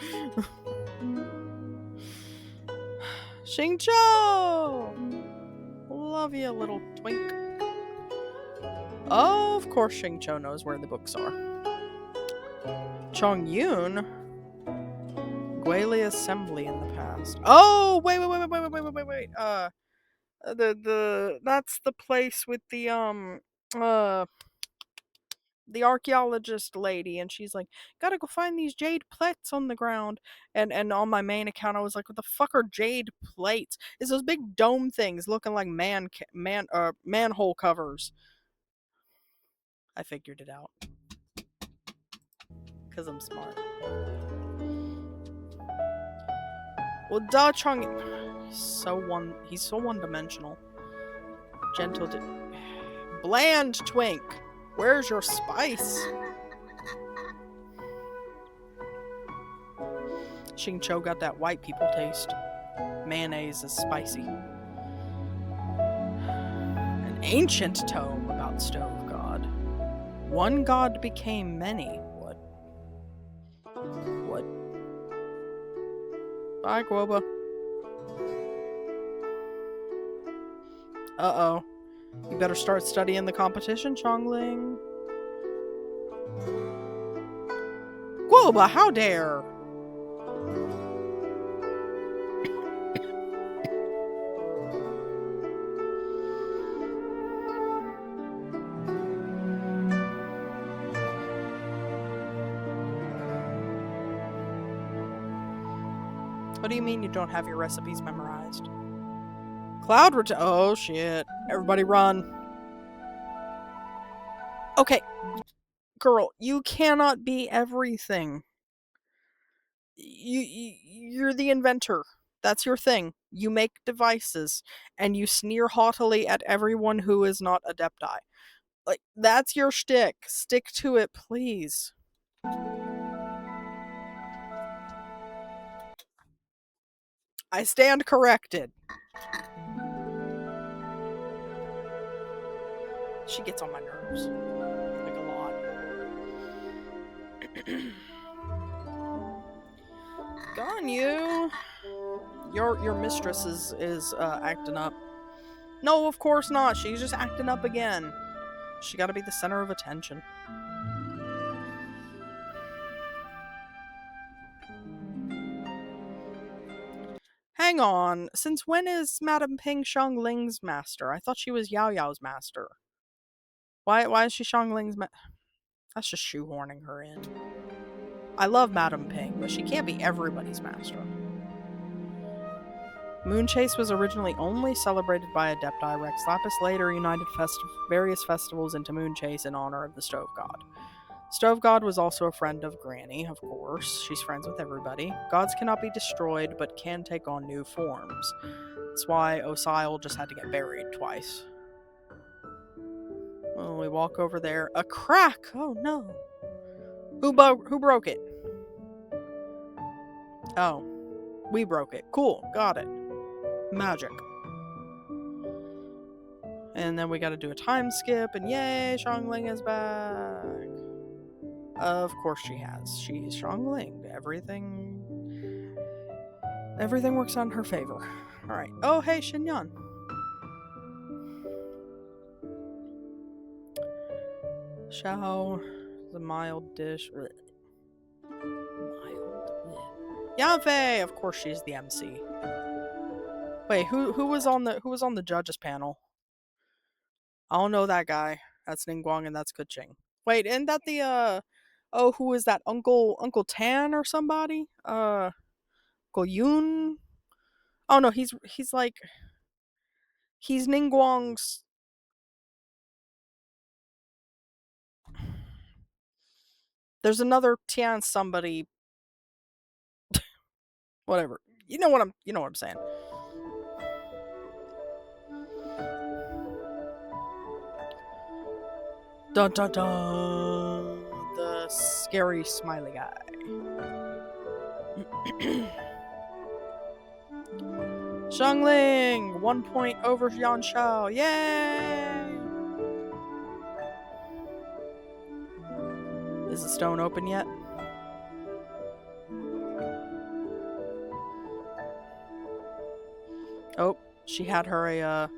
Xingqiu! Love you, little twink. Oh, of course Xingqiu knows where the books are. Chongyun? Guili Assembly in the past. Oh, wait. That's the place with the archaeologist lady, and she's like, gotta go find these jade plates on the ground. And on my main account I was like, what the fuck are jade plates? It's those big dome things looking like manhole covers. I figured it out because I'm smart. Well, Da Chong, he's so one-dimensional. Gentle bland twink. Where's your spice? Xingqiu got that white people taste. Mayonnaise is spicy. An ancient tome about Stove God. One god became many. What? What? Bye, Guoba. Uh-oh. You better start studying the competition, Xiangling. Guoba, how dare! What do you mean you don't have your recipes memorized? Cloud oh shit. Everybody run. Okay. Girl, you cannot be everything. You're the inventor. That's your thing. You make devices, and you sneer haughtily at everyone who is not Adepti. Like, that's your shtick. Stick to it, please. I stand corrected. She gets on my nerves. Like, a lot. Gone, you. Your mistress is acting up. No, of course not. She's just acting up again. She gotta be the center of attention. Hang on. Since when is Madame Ping Xiangling's master? I thought she was Yao Yao's master. Why is she Xiangling's That's just shoehorning her in. I love Madame Ping, but she can't be everybody's master. Moonchase was originally only celebrated by Adepti. Rex Lapis later united various festivals into Moonchase in honor of the Stove God. Stove God was also a friend of Granny, of course. She's friends with everybody. Gods cannot be destroyed, but can take on new forms. That's why Osile just had to get buried twice. Well, we walk over there. A crack! Oh no. Who broke it? Oh. We broke it. Cool. Got it. Magic. And then we gotta do a time skip, and yay, Xiangling is back. Of course she has. She's Xiangling. Everything works out in her favor. Alright. Oh, hey, Xinyan. Xiao is a mild dish. Yanfei! Of course she's the MC. Wait, who was on the judges panel? I don't know that guy. That's Ningguang and that's Kuching. Wait, isn't that the oh, who is that? Uncle Tan or somebody? Uncle Yun? Oh no, he's Ningguang's. There's another Tian somebody. Whatever. You know what I'm saying. Dun dun dun. The scary smiley guy. Xiangling! 1 point over Yan Shao. Yay! Is the stone open yet? Oh, she had her a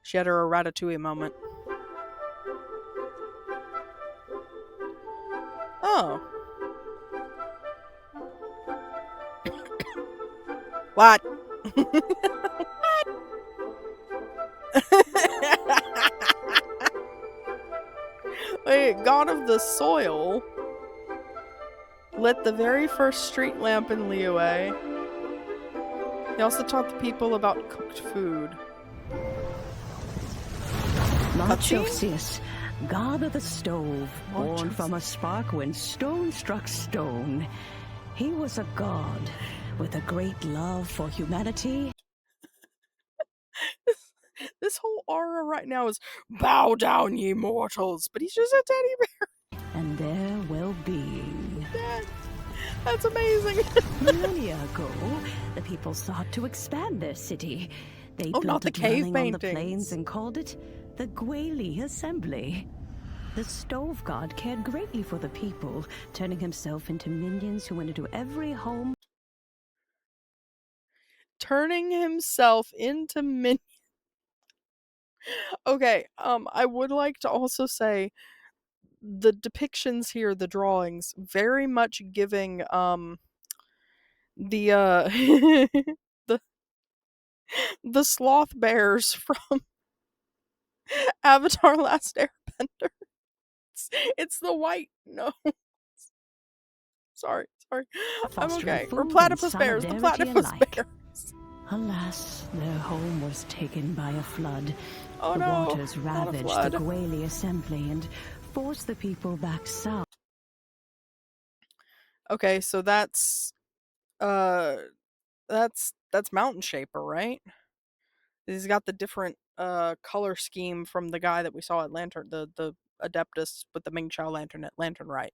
Ratatouille moment. Oh. What? Wait, God of the Soil lit the very first street lamp in Liyue. He also taught the people about cooked food. Marchosius, god of the stove, born from a spark when stone struck stone. He was a god with a great love for humanity. This whole aura right now is bow down, ye mortals, but he's just a teddy bear. And their well-being. That's amazing. Millennia ago, the people sought to expand their city. They built not the a cave dwelling on the paintings. plains and called it the Guili Assembly. The stove god cared greatly for the people, turning himself into minions who went into every home. Turning himself into minions. Okay, I would like to also say the depictions here, the drawings, very much giving the the the sloth bears from Avatar Last Airbender. It's the white no. Sorry. I'm Fostering okay. Or food and platypus bears, the solidarity platypus alike. bears. Alas, their home was taken by a flood. Oh The no, waters not a ravaged flood. the Gwali assembly and forced the people back south. Okay, so that's Mountain Shaper, right? He's got the different color scheme from the guy that we saw at Lantern, the Adeptus with the Ming Chao lantern at Lantern, right?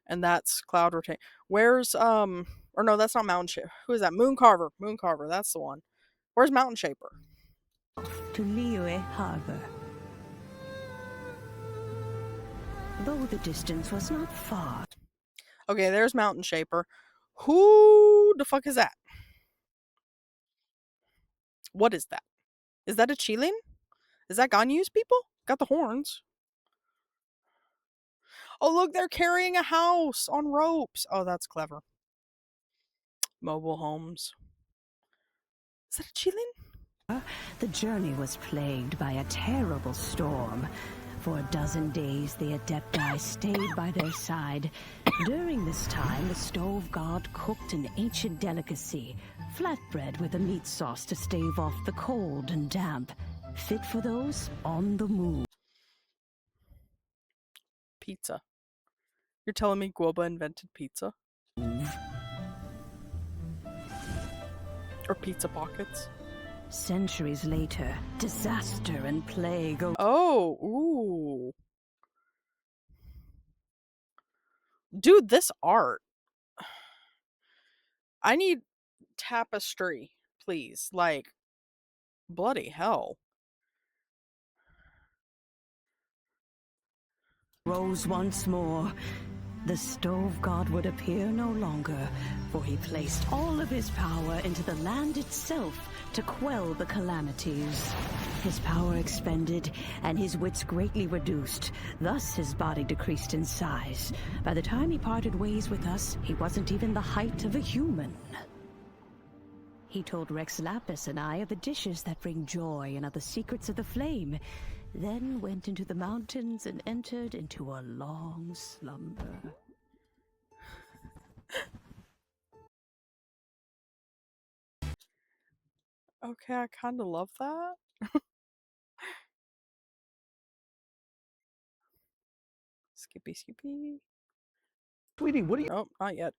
And that's Cloud Rotate. Where's or no, that's not Mountain Shaper. Who is that? Mooncarver. Mooncarver, that's the one. Where's Mountain Shaper? To Liyue Harbor. Though the distance was not far. Okay, there's Mountain Shaper. Who the fuck is that? What is that? Is that a Qilin? Is that Ganyu's people? Got the horns. Oh, look, they're carrying a house on ropes. Oh, that's clever. Mobile homes. Is that a Qilin? The journey was plagued by a terrible storm. For a dozen days, the Adepti stayed by their side. During this time, the stove god cooked an ancient delicacy, flatbread with a meat sauce to stave off the cold and damp, fit for those on the move. Pizza. You're telling me Guoba invented pizza? Or pizza pockets? Centuries later, disaster and plague. Oh, ooh. Dude, this art. I need tapestry, please. Like, bloody hell. Rose once more. The stove god would appear no longer, for he placed all of his power into the land itself to quell the calamities. His power expended, and his wits greatly reduced. Thus his body decreased in size. By the time he parted ways with us, he wasn't even the height of a human. He told Rex Lapis and I of the dishes that bring joy and of the secrets of the flame, then went into the mountains and entered into a long slumber. Okay, I kind of love that. Skippy. Sweetie, what are you... Nope, not yet.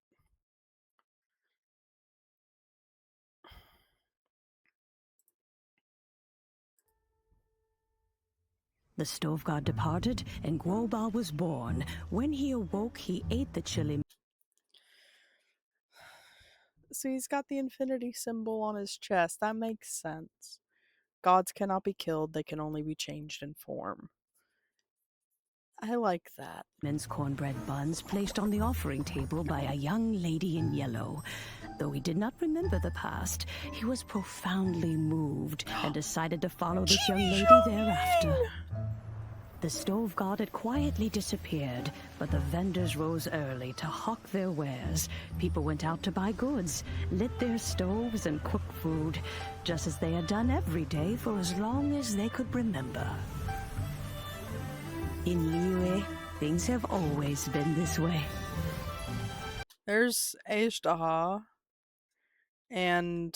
The stove god departed, and Guoba was born. When he awoke, he ate the chili. So he's got the infinity symbol on his chest. That makes sense. Gods cannot be killed, they can only be changed in form. I like that. Men's cornbread buns placed on the offering table by a young lady in yellow. Though he did not remember the past, he was profoundly moved and decided to follow this young lady thereafter. The stove god had quietly disappeared, but the vendors rose early to hawk their wares. People went out to buy goods, lit their stoves, and cooked food, just as they had done every day for as long as they could remember. In Liyue, things have always been this way. There's Ashtaha and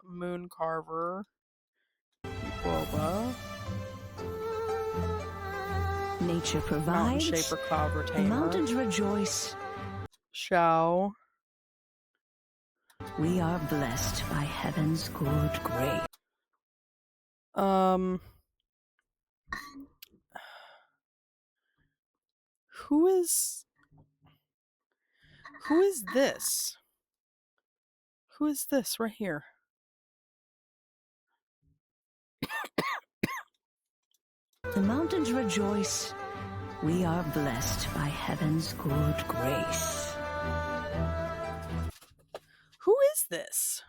Mooncarver. Guoba. Nature provides. Mountain Shaper, Cloud The Retainer. mountains rejoice. Shao. We are blessed by heaven's good grace. Who is this? Who is this right here? The mountains rejoice. We are blessed by heaven's good grace. Who is this?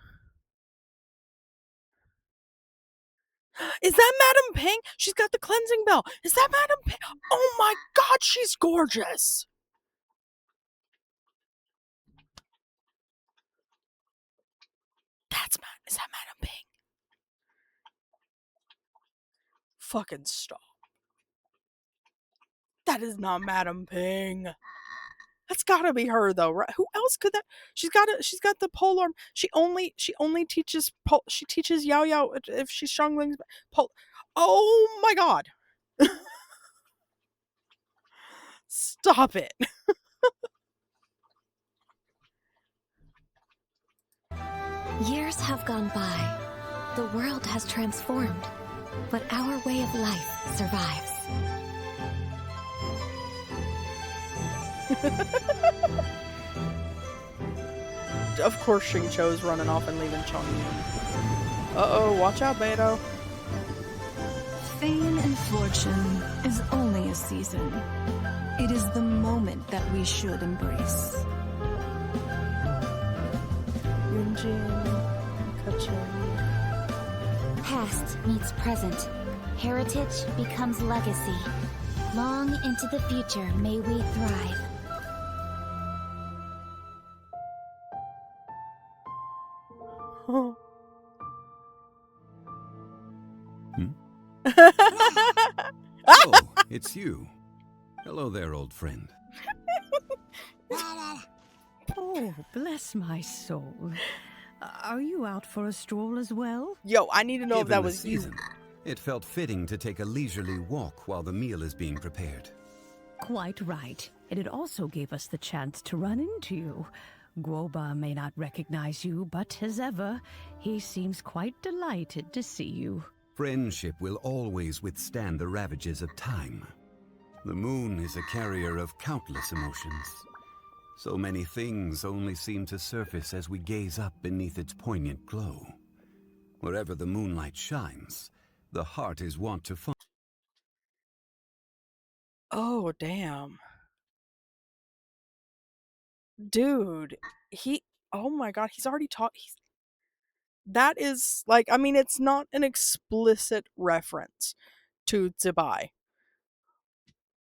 Is that Madam Ping? She's got the cleansing bell. Is that Madam Ping? Oh my god, she's gorgeous. Is that Madam Ping? Fucking stop. That is not Madam Ping. That's gotta be her though, right? Who else could that? She's got the polearm. She only teaches she teaches Yao Yao if she's strongling pole. Oh my god. Stop it. Years have gone by. The world has transformed, but our way of life survives. Of course Xingqiu's running off and leaving Chongyu. Uh-oh, watch out, Beto. Fame and fortune is only a season. It is the moment that we should embrace. Past meets present. Heritage becomes legacy. Long into the future may we thrive. Oh, it's you. Hello there, old friend. Oh, bless my soul. Are you out for a stroll as well? Yo, I need to know if that was season, it felt fitting to take a leisurely walk while the meal is being prepared. Quite right. And it also gave us the chance to run into you. Guoba may not recognize you, but as ever, he seems quite delighted to see you. Friendship will always withstand the ravages of time. The moon is a carrier of countless emotions. So many things only seem to surface as we gaze up beneath its poignant glow. Wherever the moonlight shines, the heart is wont to find. Oh, damn. Dude, oh my god, he's already that is, like, I mean, it's not an explicit reference to Zibai.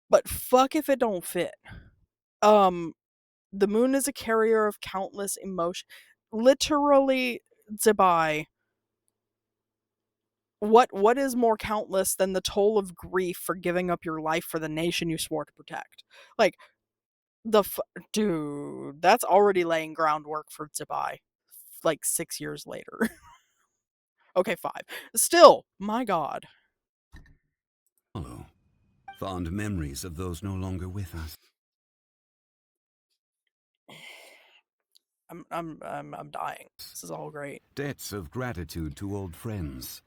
But fuck if it don't fit. The moon is a carrier of countless emotion. Literally, Zibai. What is more countless than the toll of grief for giving up your life for the nation you swore to protect? Like, dude, that's already laying groundwork for Zibai. Like 6 years later. Okay, 5. Still, my god. Follow. Fond memories of those no longer with us. I'm dying. This is all great. Debts of gratitude to old friends.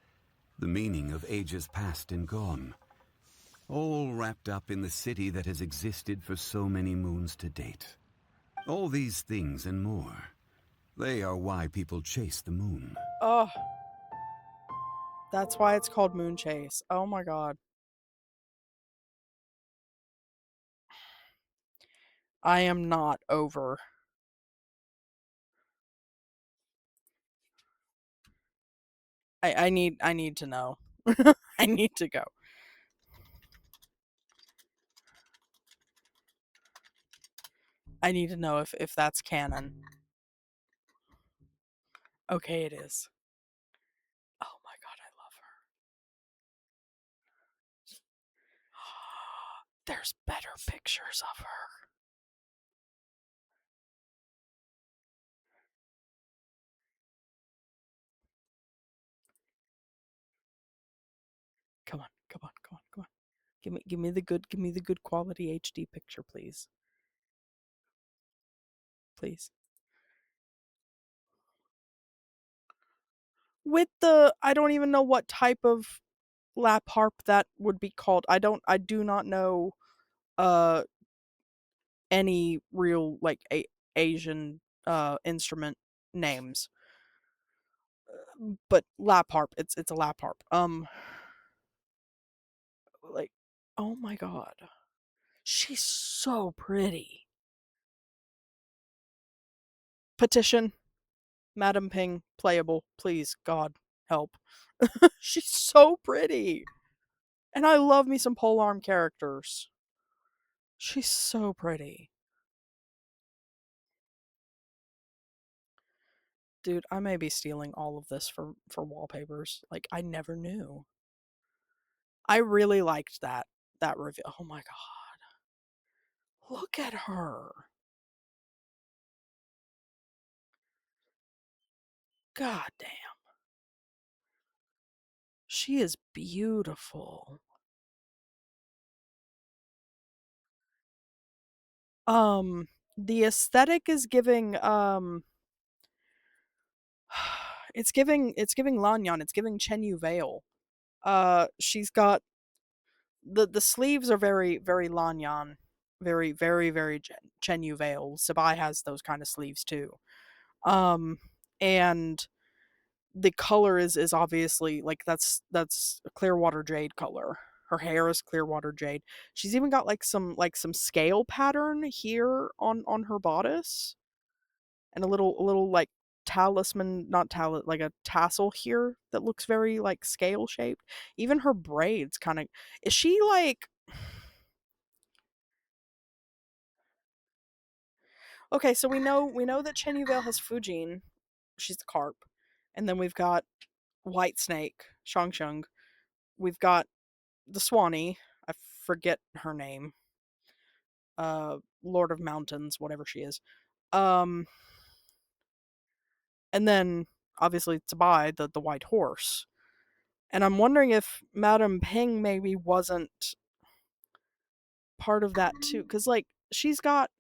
The meaning of ages past and gone. All wrapped up in the city that has existed for so many moons to date. All these things and more. They are why people chase the moon. Oh. That's why it's called Moon Chase. Oh my god. I am not over. I need to know. I need to go. I need to know if that's canon. Okay, it is. Oh my god, I love her. There's better pictures of her. Come on. Give me the good quality HD picture, please. Please. With I don't even know what type of lap harp that would be called. I do not know any real, like, Asian instrument names. But lap harp, it's a lap harp. Like, Oh my god. She's so pretty. Petition, Madam Ping, playable. Please, God, help. She's so pretty. And I love me some polearm characters. She's so pretty. Dude, I may be stealing all of this for wallpapers. Like, I never knew. I really liked that reveal. Oh my god. Look at her. God damn. She is beautiful. The aesthetic is giving it's giving Lanyan, it's giving Chen Yu Veil. She's got the sleeves are very very Lanyan, very very very Chen Yu Veil. Sabai has those kind of sleeves too. And the color is obviously like that's a Clearwater Jade color. Her hair is Clearwater Jade. She's even got like some scale pattern here on her bodice, and a little like talisman, not like a tassel here that looks very like scale shaped. Even her braids kind of, is she like, okay, so we know that Chen Yuvale has Fujin, she's the carp, and then we've got White Snake, Shang Shang. We've got the Swanee, I forget her name, Lord of Mountains, whatever she is. Um, and then obviously Tsabai, the white horse. And I'm wondering if Madame Ping maybe wasn't part of that too, because like she's got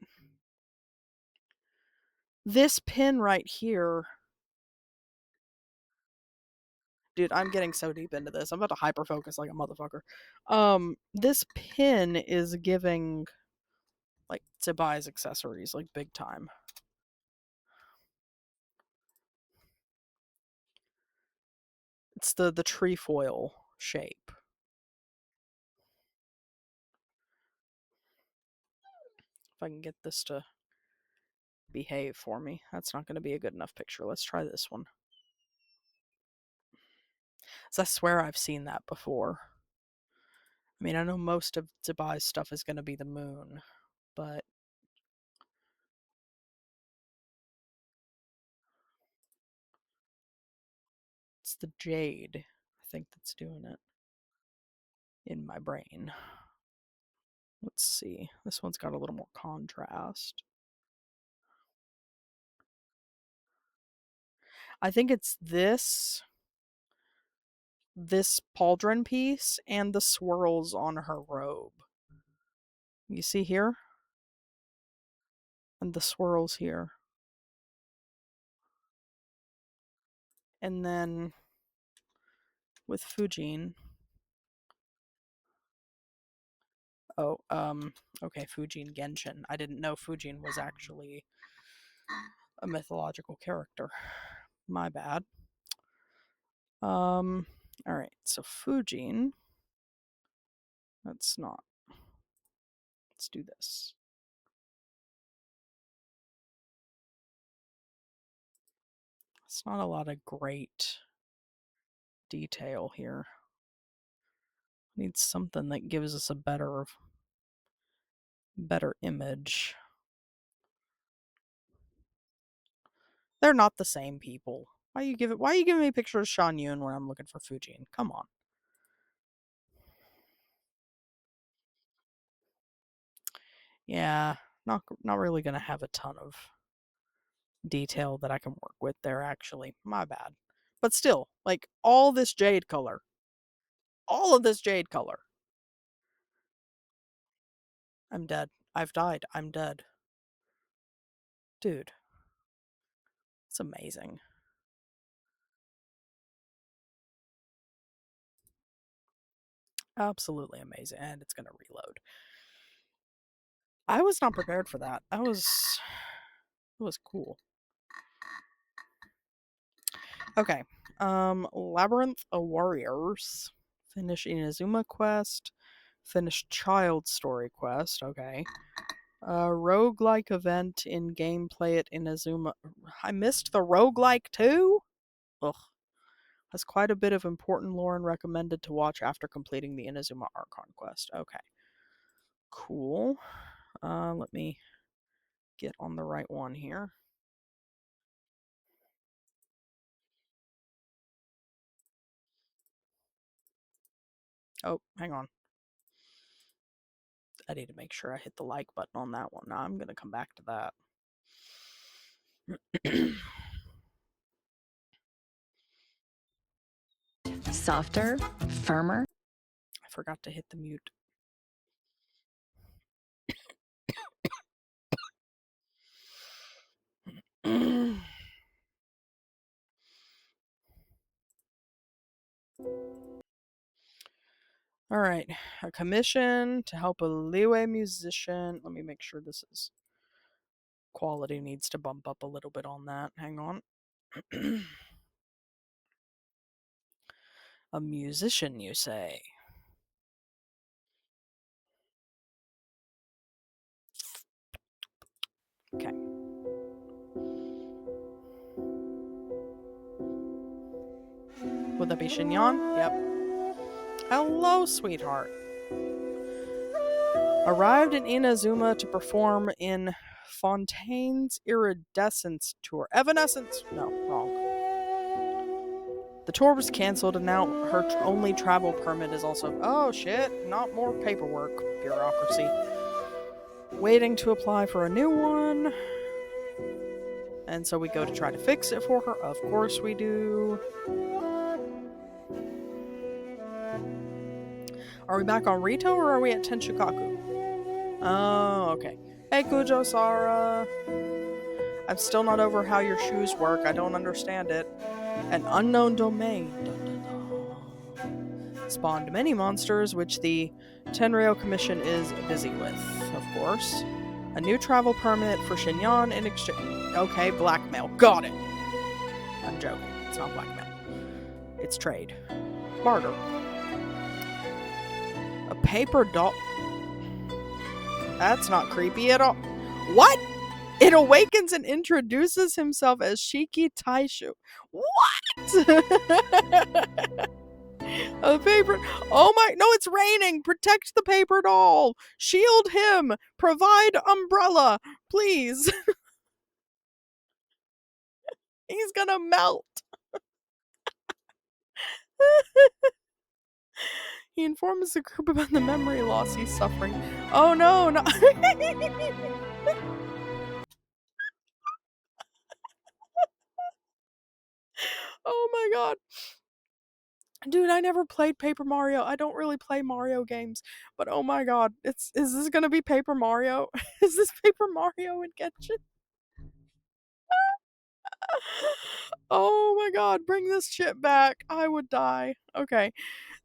this pin right here. Dude, I'm getting so deep into this. I'm about to hyper focus like a motherfucker. This pin is giving like Tsubai's accessories, like big time. It's the trefoil shape. If I can get this to behave for me. That's not going to be a good enough picture. Let's try this one. So I swear I've seen that before. I mean, I know most of Tsubai's stuff is going to be the moon, but it's the jade, I think, that's doing it in my brain. Let's see. This one's got a little more contrast. I think it's this pauldron piece and the swirls on her robe. You see here? And the swirls here. And then with Fujin. Oh, okay, Fujin Genshin. I didn't know Fujin was actually a mythological character. My bad. Alright, so Fujin. Let's not. Let's do this. It's not a lot of great detail here. Need something that gives us a better image. They're not the same people. Why are you giving me pictures of Shan Yun when I'm looking for Fujin? Come on. Yeah, not really gonna have a ton of detail that I can work with there, actually. My bad. But still, like, all this jade color. All of this jade color. I'm dead. I've died. I'm dead. Dude. It's amazing. Absolutely amazing. And it's gonna reload. I was not prepared for that. It was cool. Okay. Labyrinth of Warriors. Finish Inazuma quest. Finished child story quest. Okay. Roguelike event in gameplay at Inazuma. I missed the roguelike too? Ugh. Has quite a bit of important lore and recommended to watch after completing the Inazuma Archon quest. Okay. Cool. Let me get on the right one here. Oh, hang on. I need to make sure I hit the like button on that one. Now I'm going to come back to that. Softer, firmer. I forgot to hit the mute. All right, a commission to help a Liyue musician. Let me make sure this is quality needs to bump up a little bit on that. Hang on. A musician, you say? Okay. Would that be Shinyan? Yep. Hello, sweetheart. Arrived in Inazuma to perform in Fontaine's Iridescence Tour. Evanescence! No, wrong. The tour was cancelled and now her only travel permit is also... Oh shit, not more paperwork. Bureaucracy. Waiting to apply for a new one. And so we go to try to fix it for her. Of course we do. Are we back on Rito or are we at Tenshukaku? Oh, okay. Hey, Kujo-Sara. I'm still not over how your shoes work. I don't understand it. An unknown domain. Spawned many monsters, which the Tenryou Commission is busy with, of course. A new travel permit for Shinyan in exchange. Okay, blackmail. Got it. I'm joking. It's not blackmail. It's trade. Barter. A paper doll. That's not creepy at all. What? It awakens and introduces himself as Shiki Taishu. What? A paper. Oh my. No, it's raining. Protect the paper doll. Shield him. Provide umbrella. Please. He's gonna melt. He informs the group about the memory loss he's suffering. Oh no, no. Oh my god. Dude, I never played Paper Mario. I don't really play Mario games. But oh my god, is this gonna be Paper Mario? Is this Paper Mario in Genshin? Oh my god, bring this shit back. I would die. Okay.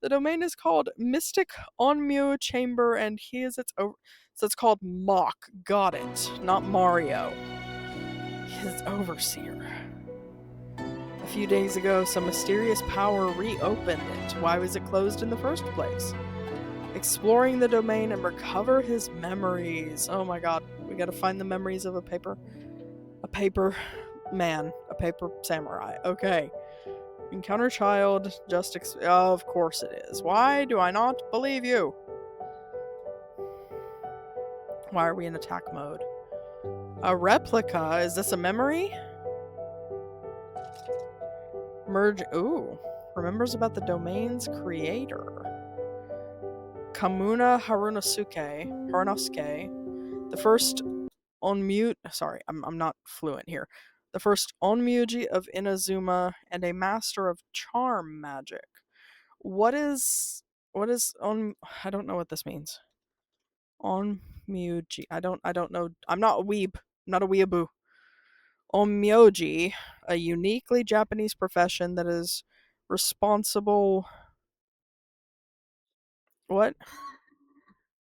The domain is called Mystic Onmyo Chamber, and he is its so it's called Mock. Got it. Not Mario. His overseer. A few days ago, some mysterious power reopened it. Why was it closed in the first place? Exploring the domain and recover his memories. Oh my god, we gotta find the memories of a paper man, a paper samurai. Okay. Encounter child, oh, of course it is. Why do I not believe you? Why are we in attack mode? A replica? Is this a memory? Merge. Ooh. Remembers about the domain's creator. Kamuna Harunosuke. The first onmute. Sorry, I'm not fluent here. The first onmuji of Inazuma and a master of charm magic. What is on? I don't know what this means. Onmuji. I don't know. I'm not a weeb. I'm not a weeaboo. Onmyoji, a uniquely Japanese profession that is responsible. What?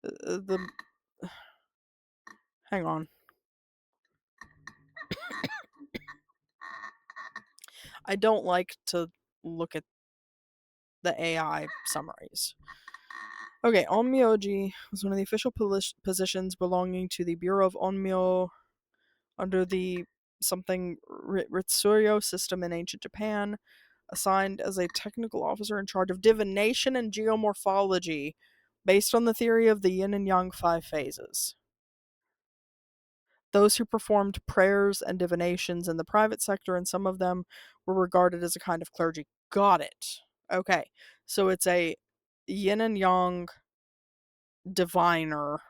The hang on. I don't like to look at the AI summaries. Okay, Onmyoji was one of the official positions belonging to the Bureau of Onmyo under the something Ritsuryo system in ancient Japan, assigned as a technical officer in charge of divination and geomorphology, based on the theory of the yin and yang 5 phases. Those who performed prayers and divinations in the private sector, and some of them were regarded as a kind of clergy. Got it. Okay, so it's a yin and yang diviner.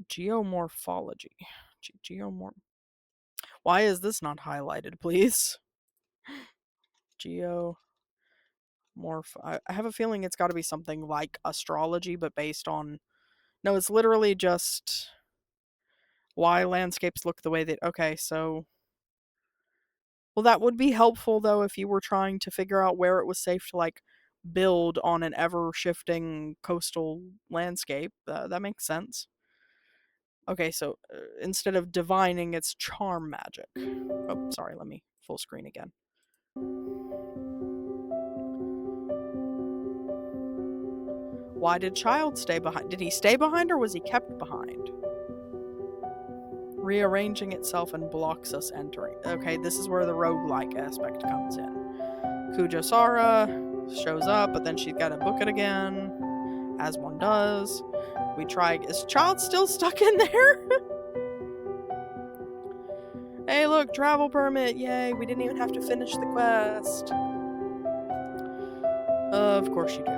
Geomorphology. Why is this not highlighted, please? I have a feeling it's got to be something like astrology, but based on... No, it's literally just why landscapes look the way they... Okay, so... Well, that would be helpful, though, if you were trying to figure out where it was safe to, like, build on an ever-shifting coastal landscape. That makes sense. Okay, so instead of divining, it's charm magic. Oh, sorry, let me full screen again. Why did Child stay behind? Did he stay behind or was he kept behind? Rearranging itself and blocks us entering. Okay, this is where the roguelike aspect comes in. Kujo-Sara shows up, but then she's got to book it again, as one does. We try... Is Child still stuck in there? Hey, look, travel permit. Yay, we didn't even have to finish the quest. Of course you do.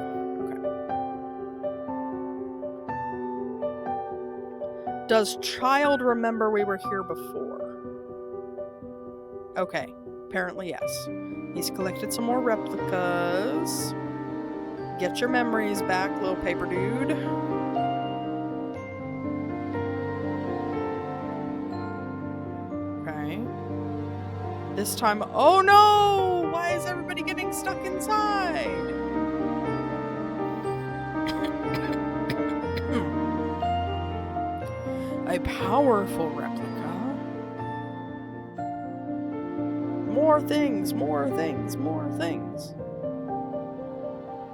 Does Child remember we were here before? Okay, apparently yes. He's collected some more replicas. Get your memories back, little paper dude. Okay. This time... Oh no! Why is everybody getting stuck inside? A powerful replica. More things, more things, more things.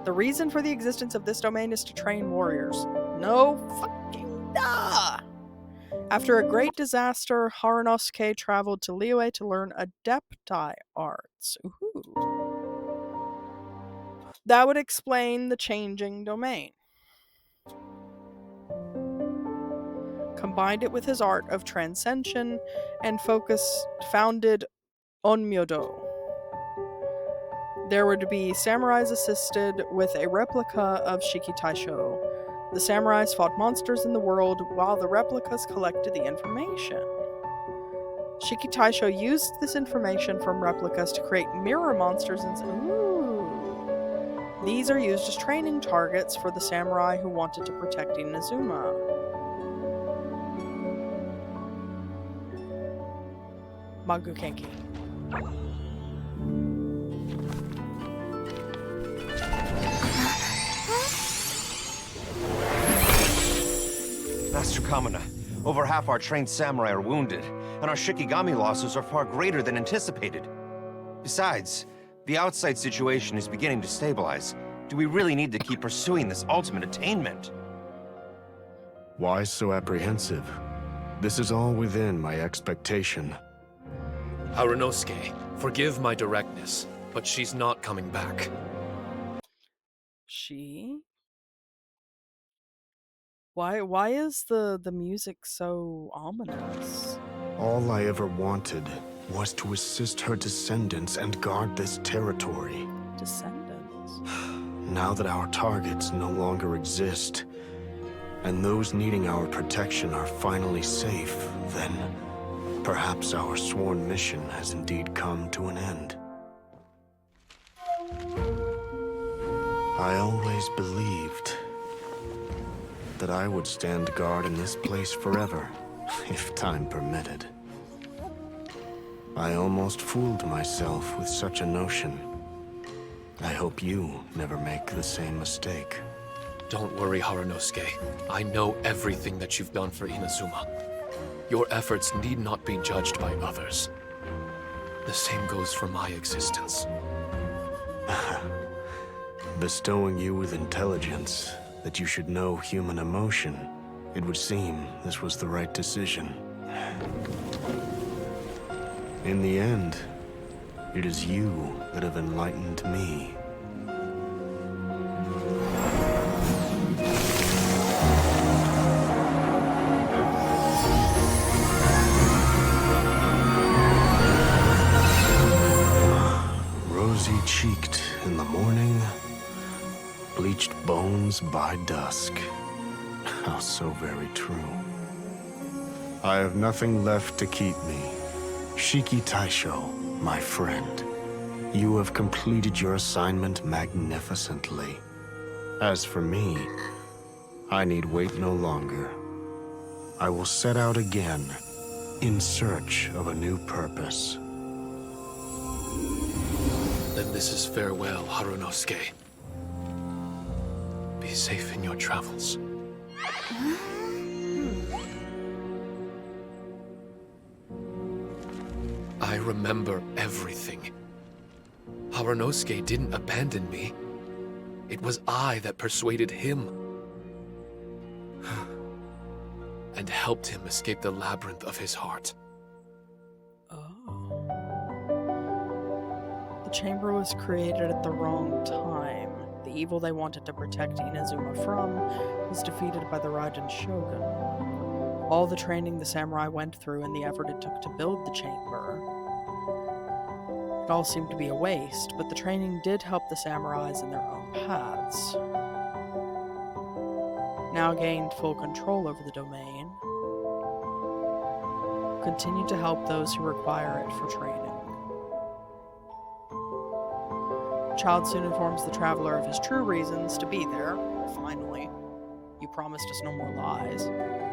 The reason for the existence of this domain is to train warriors. No fucking duh! After a great disaster, Harunosuke traveled to Liyue to learn Adepti arts. Ooh. That would explain the changing domain. Combined it with his art of transcension and focus, founded Onmyodo. There were to be samurais assisted with a replica of Shiki Taisho. The samurais fought monsters in the world while the replicas collected the information. Shiki Taisho used this information from replicas to create mirror monsters and... Ooh. These are used as training targets for the samurai who wanted to protect Inazuma. Magu Kenki. Master Kamina, over half our trained samurai are wounded, and our Shikigami losses are far greater than anticipated. Besides, the outside situation is beginning to stabilize. Do we really need to keep pursuing this ultimate attainment? Why so apprehensive? This is all within my expectation. Harunosuke, forgive my directness, but she's not coming back. She? Why is the music so ominous? All I ever wanted was to assist her descendants and guard this territory. Descendants? Now that our targets no longer exist, and those needing our protection are finally safe, then perhaps our sworn mission has indeed come to an end. I always believed that I would stand guard in this place forever, if time permitted. I almost fooled myself with such a notion. I hope you never make the same mistake. Don't worry, Harunosuke. I know everything that you've done for Inazuma. Your efforts need not be judged by others. The same goes for my existence. Bestowing you with intelligence that you should know human emotion, it would seem this was the right decision. In the end, it is you that have enlightened me. Rosy-cheeked in the morning, bleached bones by dusk. How so very true. I have nothing left to keep me. Shiki Taisho, my friend, you have completed your assignment magnificently. As for me, I need wait no longer. I will set out again, in search of a new purpose. Then this is farewell, Harunosuke. Be safe in your travels. I remember everything. Harunosuke didn't abandon me. It was I that persuaded him. And helped him escape the labyrinth of his heart. Oh. The chamber was created at the wrong time. The evil they wanted to protect Inazuma from was defeated by the Raiden Shogun. All the training the samurai went through and the effort it took to build the chamber, it all seemed to be a waste, but the training did help the samurais in their own paths. Now gained full control over the domain, continue to help those who require it for training. Child soon informs the traveler of his true reasons to be there. Finally, you promised us no more lies.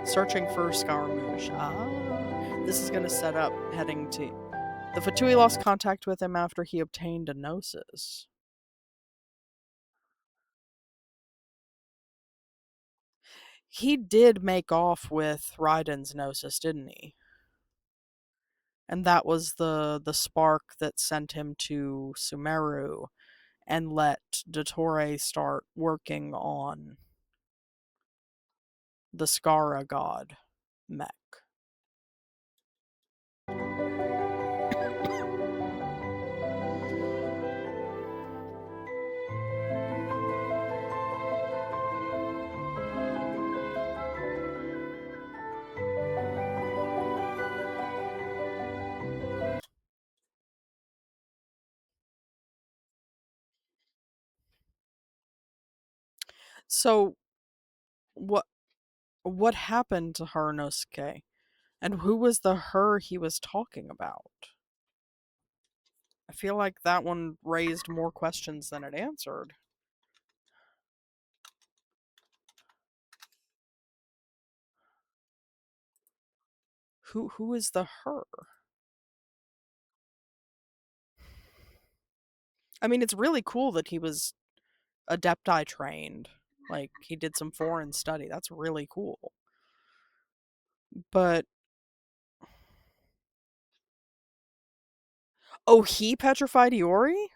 Searching for Scaramouche. This is going to set up heading to... The Fatui lost contact with him after he obtained a gnosis. He did make off with Raiden's gnosis, didn't he? And that was the spark that sent him to Sumeru and let Dottore start working on the Skara god mech. So, what happened to Harunosuke? And who was the her he was talking about? I feel like that one raised more questions than it answered. Who is the her? I mean, it's really cool that he was Adepti trained. Like, he did some foreign study. That's really cool. But... Oh, he petrified Iori?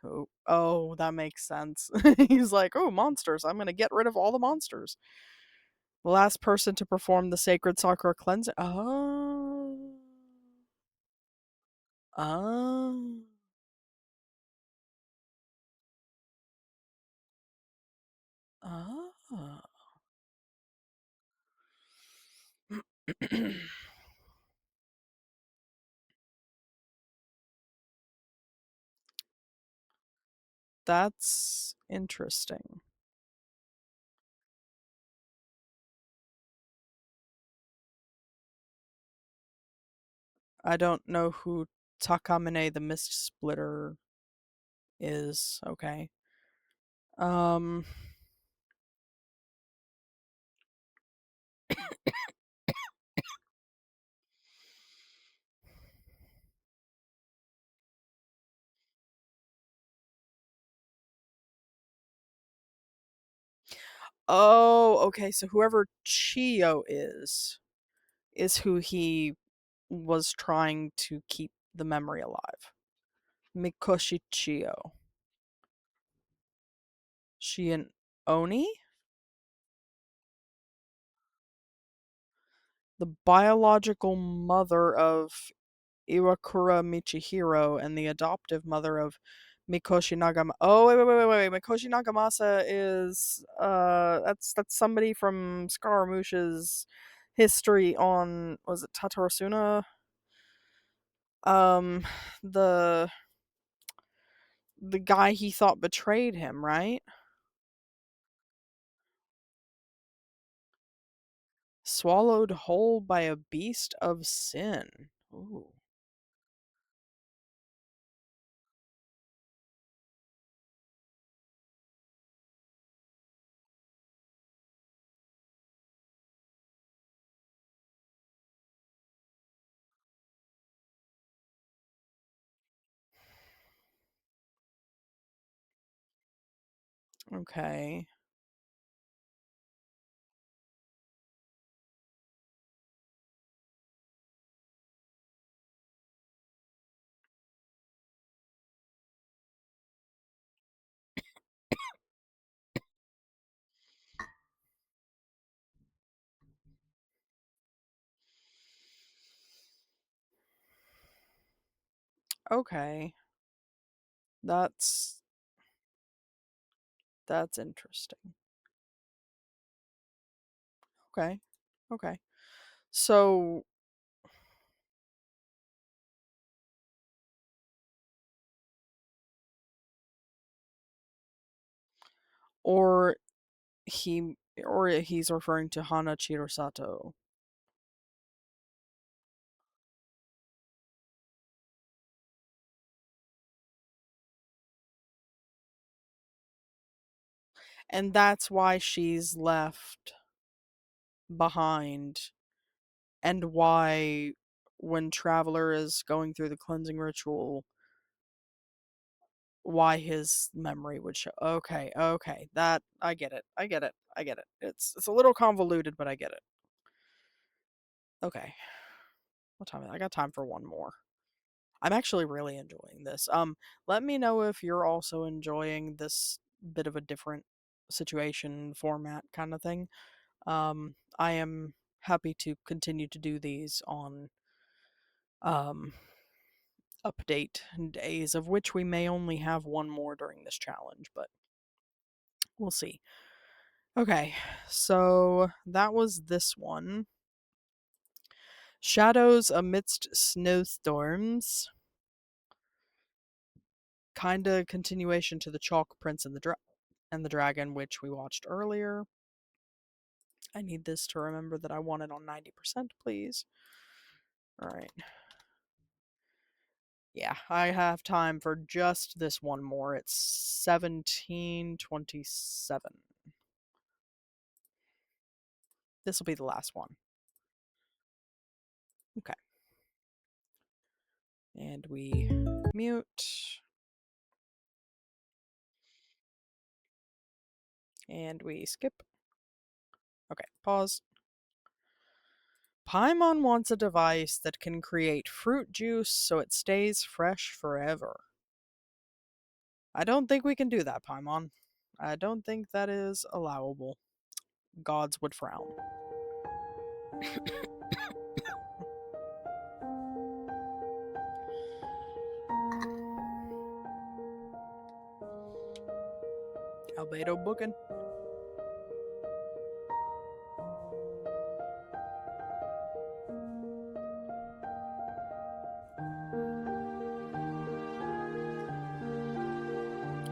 Oh, that makes sense. He's like, oh, monsters. I'm going to get rid of all the monsters. The last person to perform the sacred sakura cleansing. Oh. Oh. Oh. That's interesting. I don't know who Takamine the Mist Splitter is. Okay. Oh, okay. So whoever Chio is who he was trying to keep the memory alive. Mikoshi Chio. She an Oni? The biological mother of Iwakura Michihiro and the adoptive mother of Mikoshi Nagama. Oh, wait. Mikoshi Nagamasa is that's somebody from Scaramouche's history on, was it Tatarasuna? Um the guy he thought betrayed him, right? Swallowed whole by a beast of sin. Ooh. Okay. Okay. That's interesting. Okay. Okay. So, or he's referring to Hana Chirosato. And that's why she's left behind, and why when Traveler is going through the cleansing ritual, why his memory would show. Okay, okay. That I get it. I get it. I get it. It's a little convoluted, but I get it. Okay. What time? I got time for one more. I'm actually really enjoying this. Let me know if you're also enjoying this bit of a different situation format kind of thing. I am happy to continue to do these on um update days, of which we may only have one more during this challenge, but we'll see. Okay, so that was this one. Shadows amidst snowstorms. Kinda continuation to the Chalk Prince and the Dragon, which we watched earlier. I need this to remember that I want it on 90%, please. Alright. Yeah, I have time for just this one more. It's 17:27. This will be the last one. Okay. And we mute. And we skip. Okay, pause. Paimon wants a device that can create fruit juice so it stays fresh forever. I don't think we can do that, Paimon. I don't think that is allowable. Gods would frown. Albedo booking.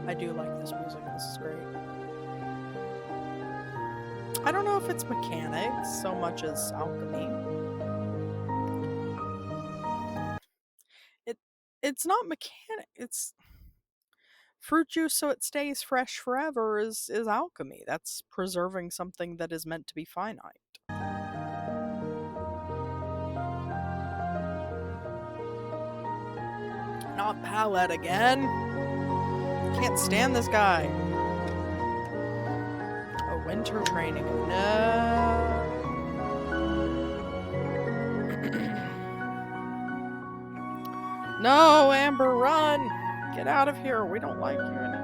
I do like this music. This is great. I don't know if it's mechanics so much as alchemy. It's not mechanic. It's fruit juice so it stays fresh forever is alchemy. That's preserving something that is meant to be finite. Not Palette again. Can't stand this guy. A winter training. No. No, Amber, run! Get out of here. We don't like you anymore.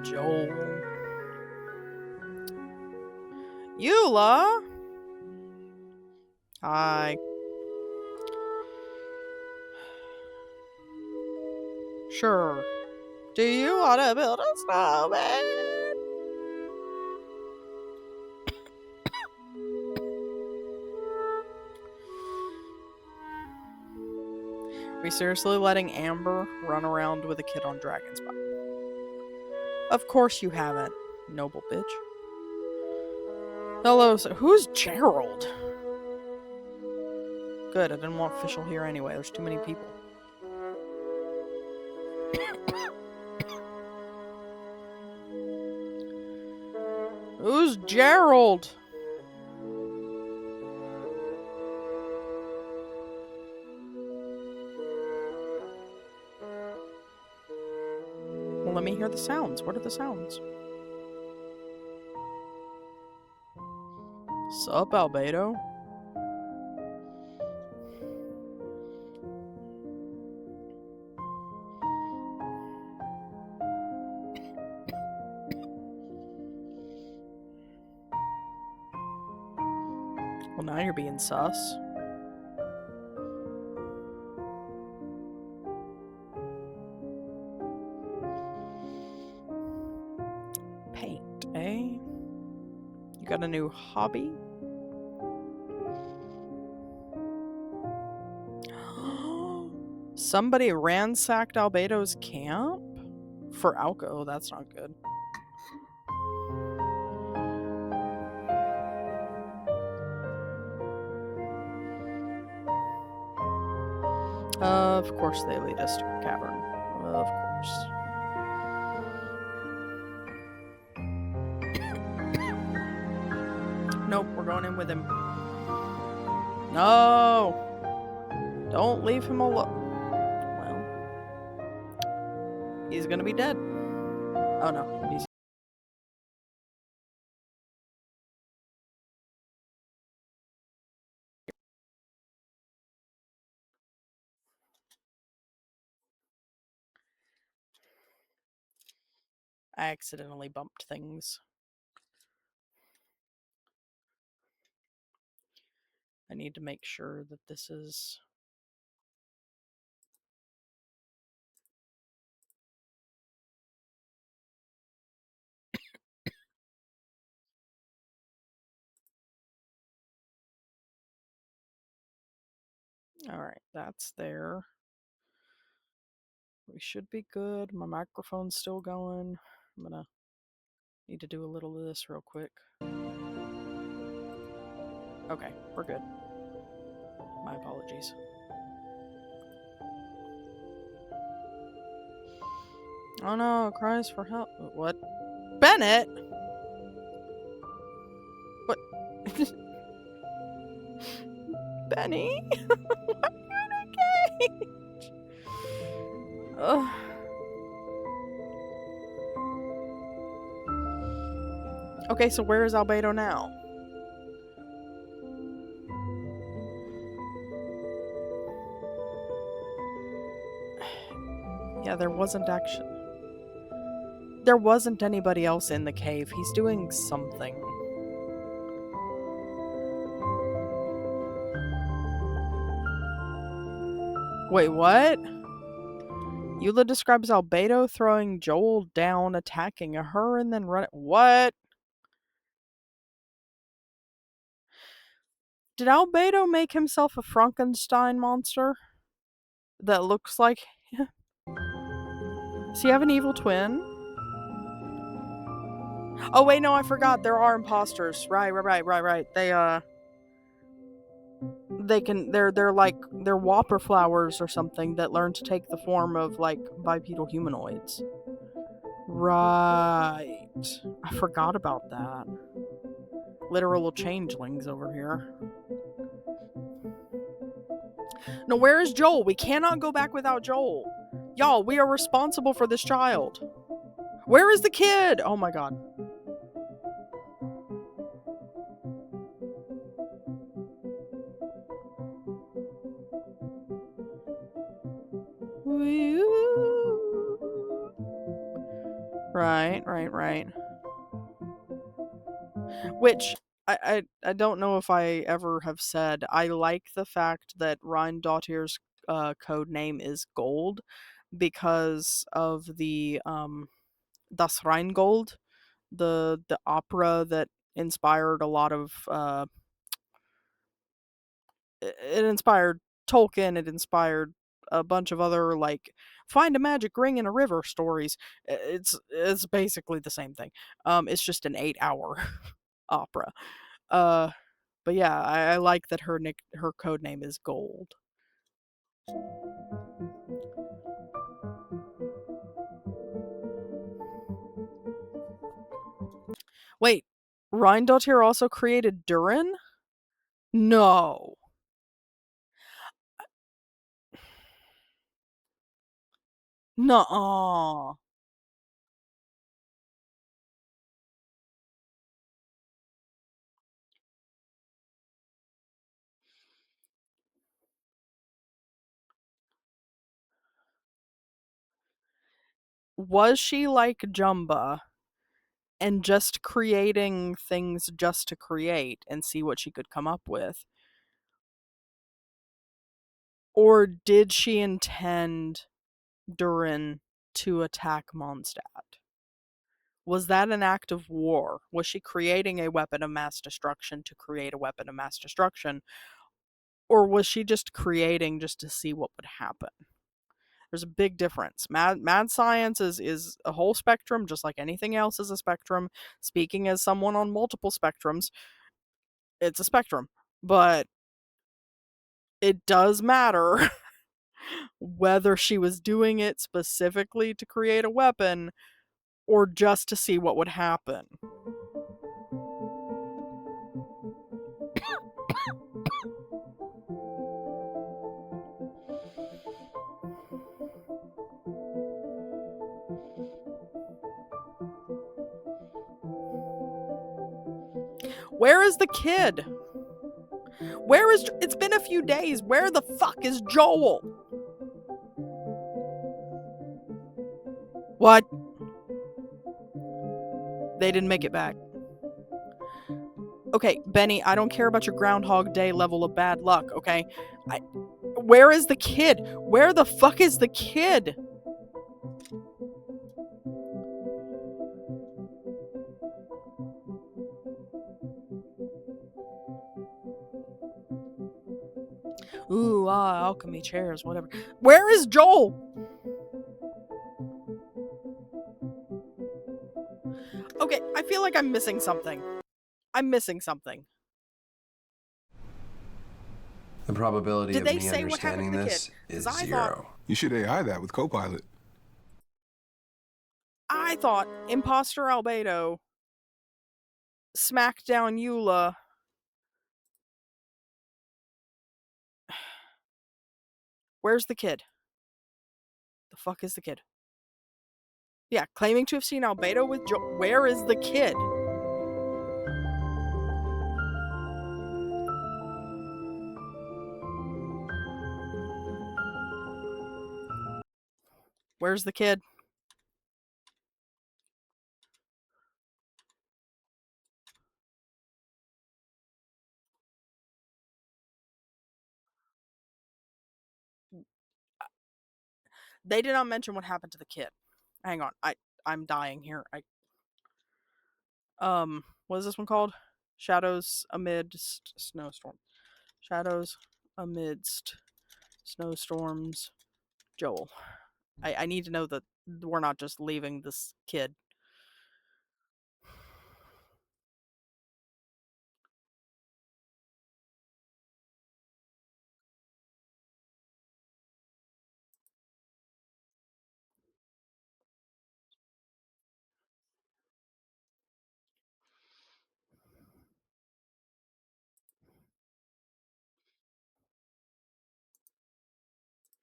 Joel. Eula? Hi. Sure. Do you want to build a snowman? Are we seriously letting Amber run around with a kid on Dragon's Back? Of course you haven't, noble bitch. Hello, so who's Gerald? Good, I didn't want official here anyway. There's too many people. Who's Gerald? Well, let me hear the sounds. What are the sounds? Sup, Albedo? Well, now you're being sus. Paint, eh? You got a new hobby? Somebody ransacked Albedo's camp? For Alco, that's not good. Of course they lead us to a cavern. Of course. Nope, we're going in with him. No! Don't leave him alone. Well, he's gonna be dead. Oh no, he's... I accidentally bumped things. I need to make sure that this is... Alright, that's there. We should be good. My microphone's still going. I'm gonna need to do a little of this real quick. Okay, we're good. My apologies. Oh no, cries for help. What? Bennett? What? Benny? Why are you in a cage? Ugh. Okay, so where is Albedo now? Yeah, there wasn't anybody else in the cave. He's doing something. Wait, what? Eula describes Albedo throwing Joel down, attacking her, and then running. What? Did Albedo make himself a Frankenstein monster that looks like him? Does he have an evil twin? Oh wait, no, I forgot. There are imposters. Right. They're whopper flowers or something that learn to take the form of like bipedal humanoids. Right. I forgot about that. Literal changelings over here. No, where is Joel? We cannot go back without Joel. Y'all, we are responsible for this child. Where is the kid? Oh my god. Right. Which, I don't know if I ever have said I like the fact that Rheindotir's code name is Gold because of the Das Rheingold, the opera that inspired a lot of it inspired Tolkien, it inspired a bunch of other like find a magic ring in a river stories. It's basically the same thing. It's just an 8-hour opera. Uh but yeah, I like that her code name is Gold. Wait, Rheindotir also created Durin? No. Nuh-uh. Was she like Jumba and just creating things just to create and see what she could come up with? Or did she intend Durin to attack Mondstadt? Was that an act of war? Was she creating a weapon of mass destruction to create a weapon of mass destruction? Or was she just creating just to see what would happen? There's a big difference. Mad science is a whole spectrum, just like anything else is a spectrum. Speaking as someone on multiple spectrums, it's a spectrum. But it does matter whether she was doing it specifically to create a weapon or just to see what would happen. Where is the kid? Where is... It's been a few days. Where the fuck is Joel? What? They didn't make it back. Okay, Benny, I don't care about your Groundhog Day level of bad luck, okay? Where is the kid? Where the fuck is the kid? Ooh, alchemy chairs, whatever. Where is Joel? Okay, I feel like I'm missing something. I'm missing something. The probability Did of they me say what happened understanding to the this kid? is 'Cause I zero. You should AI that with Copilot. I thought Imposter Albedo smacked down Eula. Where's the kid? The fuck is the kid? Yeah, claiming to have seen Albedo with Joel. Where is the kid? Where's the kid? They did not mention what happened to the kid. Hang on, I'm dying here. What is this one called? Shadows amidst snowstorm. Shadows amidst snowstorms. Joel. I need to know that we're not just leaving this kid.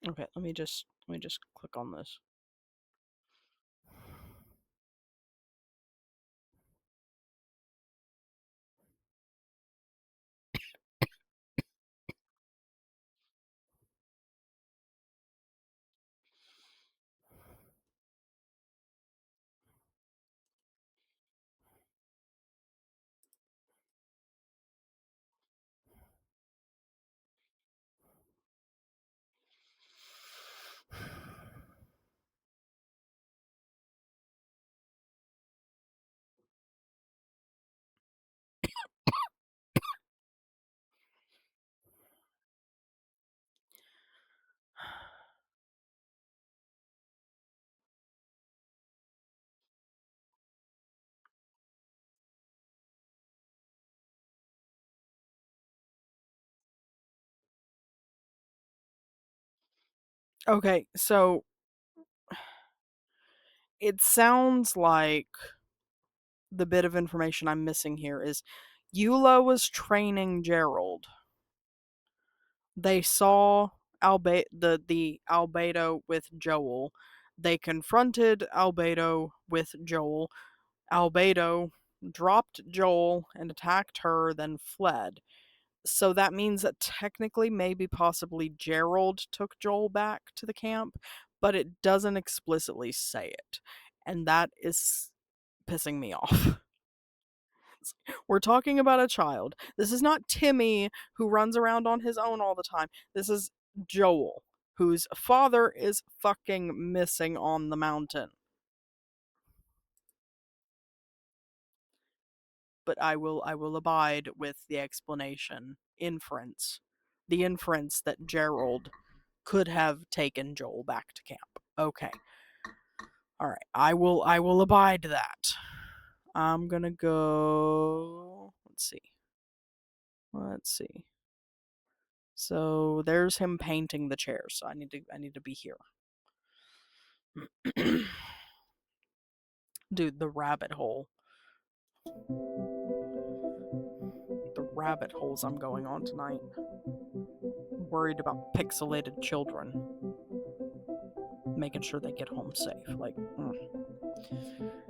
Okay, let me just click on this. Okay, so it sounds like the bit of information I'm missing here is Eula was training Gerald. They saw the Albedo with Joel. They confronted Albedo with Joel. Albedo dropped Joel and attacked her, then fled. So that means that technically, maybe possibly Gerald took Joel back to the camp, but it doesn't explicitly say it. And that is pissing me off. We're talking about a child. This is not Timmy, who runs around on his own all the time. This is Joel, whose father is fucking missing on the mountain. But I will abide with the explanation, the inference that Gerald could have taken Joel back to camp. Okay. All right. I will abide that. I'm going to go, let's see. So there's him painting the chairs. So I need to be here. Dude, the rabbit hole. The rabbit holes I'm going on tonight. I'm worried about pixelated children. Making sure they get home safe.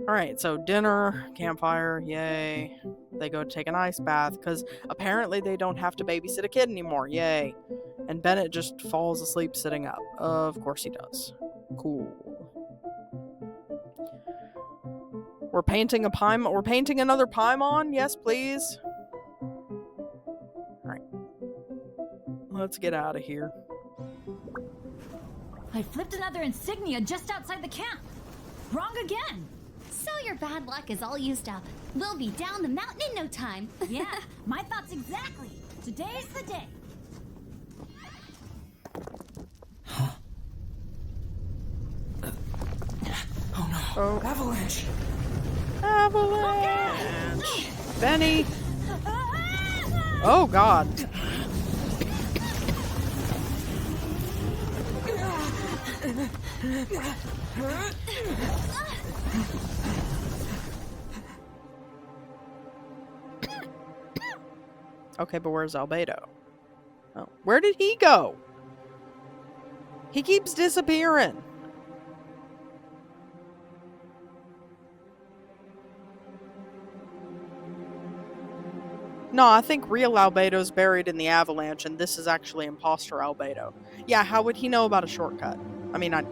Alright, so dinner, campfire, yay. They go take an ice bath, because apparently they don't have to babysit a kid anymore, yay. And Bennett just falls asleep sitting up. Of course he does. Cool. We're painting another Paimon? Yes, please. Alright. Let's get out of here. I flipped another insignia just outside the camp. Wrong again. So your bad luck is all used up. We'll be down the mountain in no time. Yeah, my thoughts exactly. Today's the day. Oh no. Oh. Avalanche! Avalanche! Benny! Oh god. Okay, but where's Albedo? Oh, where did he go? He keeps disappearing. No, I think real Albedo's buried in the avalanche, and this is actually imposter Albedo. Yeah, how would he know about a shortcut? I mean, I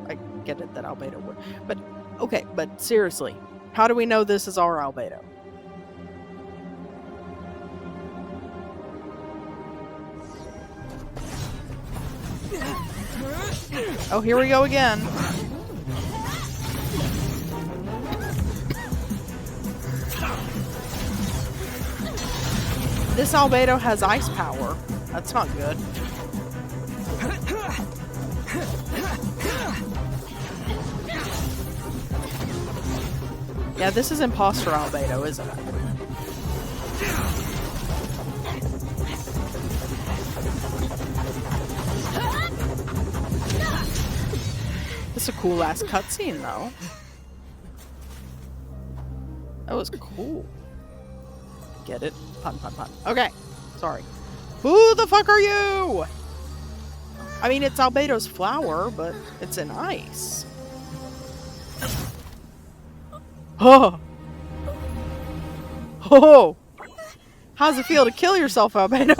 get it that Albedo would. But, okay, but seriously, how do we know this is our Albedo? Oh, here we go again. This Albedo has ice power. That's not good. Yeah, this is imposter Albedo, isn't it? This is a cool ass cutscene, though. That was cool. Get it? Pun, pun, pun. Okay. Sorry. Who the fuck are you? I mean, it's Albedo's flower, but it's in ice. Oh! Oh! How's it feel to kill yourself, Albedo?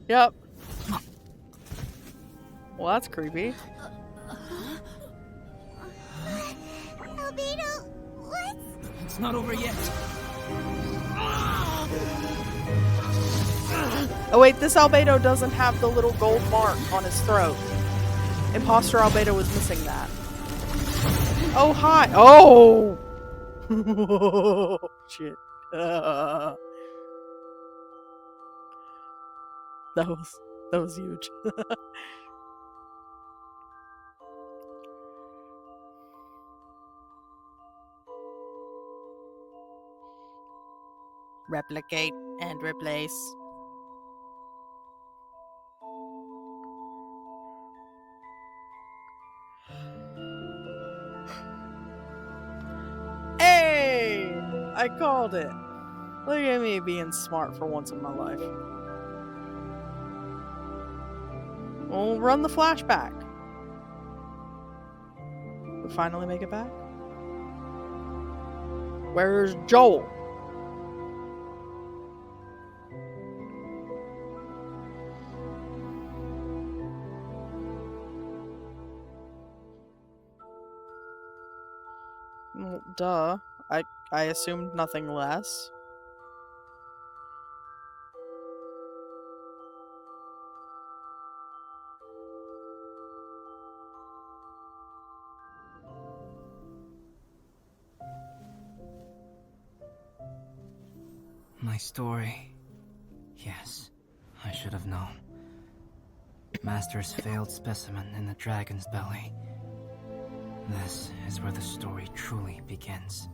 Yep. Well, that's creepy. Albedo, what? It's not over yet. Oh wait, this Albedo doesn't have the little gold mark on his throat. Imposter Albedo was missing that. Oh, hi! Oh! Shit. That was huge. Replicate and replace. I called it. Look at me being smart for once in my life. We'll run the flashback. We finally make it back. Where's Joel? Well, duh. I assumed nothing less. My story. Yes, I should have known. Master's failed specimen in the dragon's belly. This is where the story truly begins.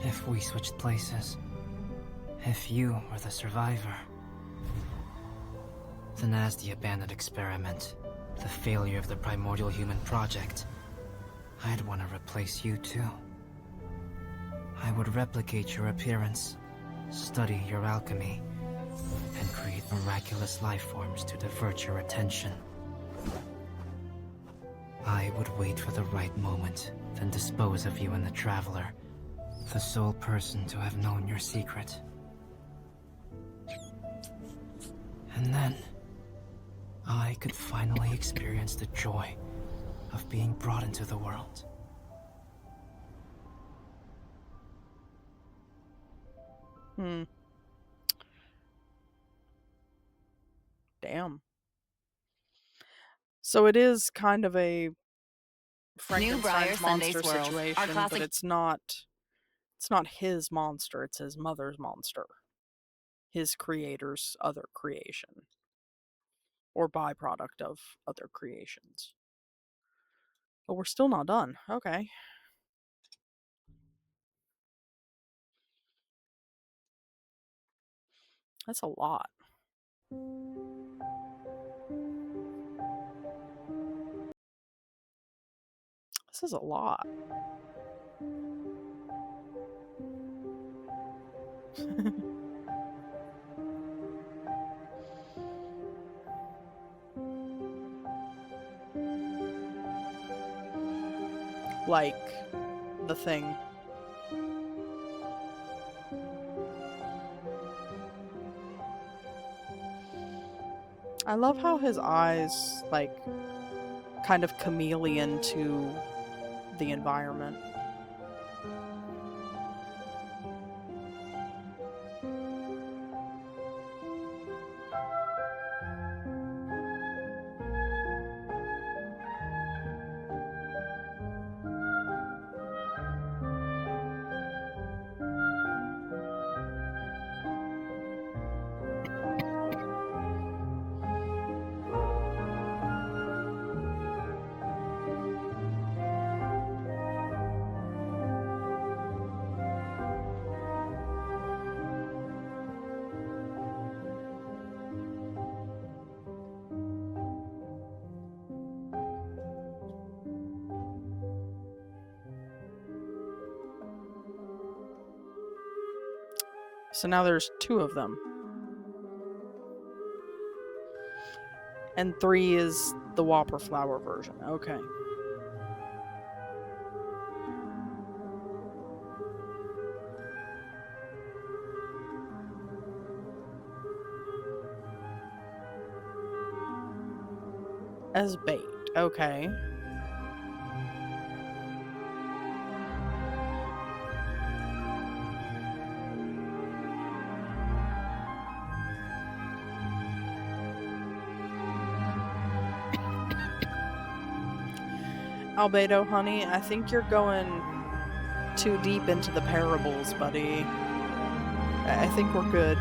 If we switched places, if you were the survivor, then as the abandoned experiment, the failure of the primordial human project, I'd want to replace you too. I would replicate your appearance, study your alchemy, and create miraculous life forms to divert your attention. I would wait for the right moment, then dispose of you and the Traveler, the sole person to have known your secret. And then, I could finally experience the joy of being brought into the world. Damn. So it is kind of a Frankenstein's monster situation, but it's not his monster, it's his mother's monster. His creator's other creation. Or byproduct of other creations. But we're still not done. Okay. That's a lot. This is a lot. Like the thing. I love how his eyes, like, kind of chameleon to the environment. So now there's 2 of them. And 3 is the Whopper Flower version. Okay. As bait. Okay. Albedo, honey, I think you're going too deep into the parables, buddy. I think we're good.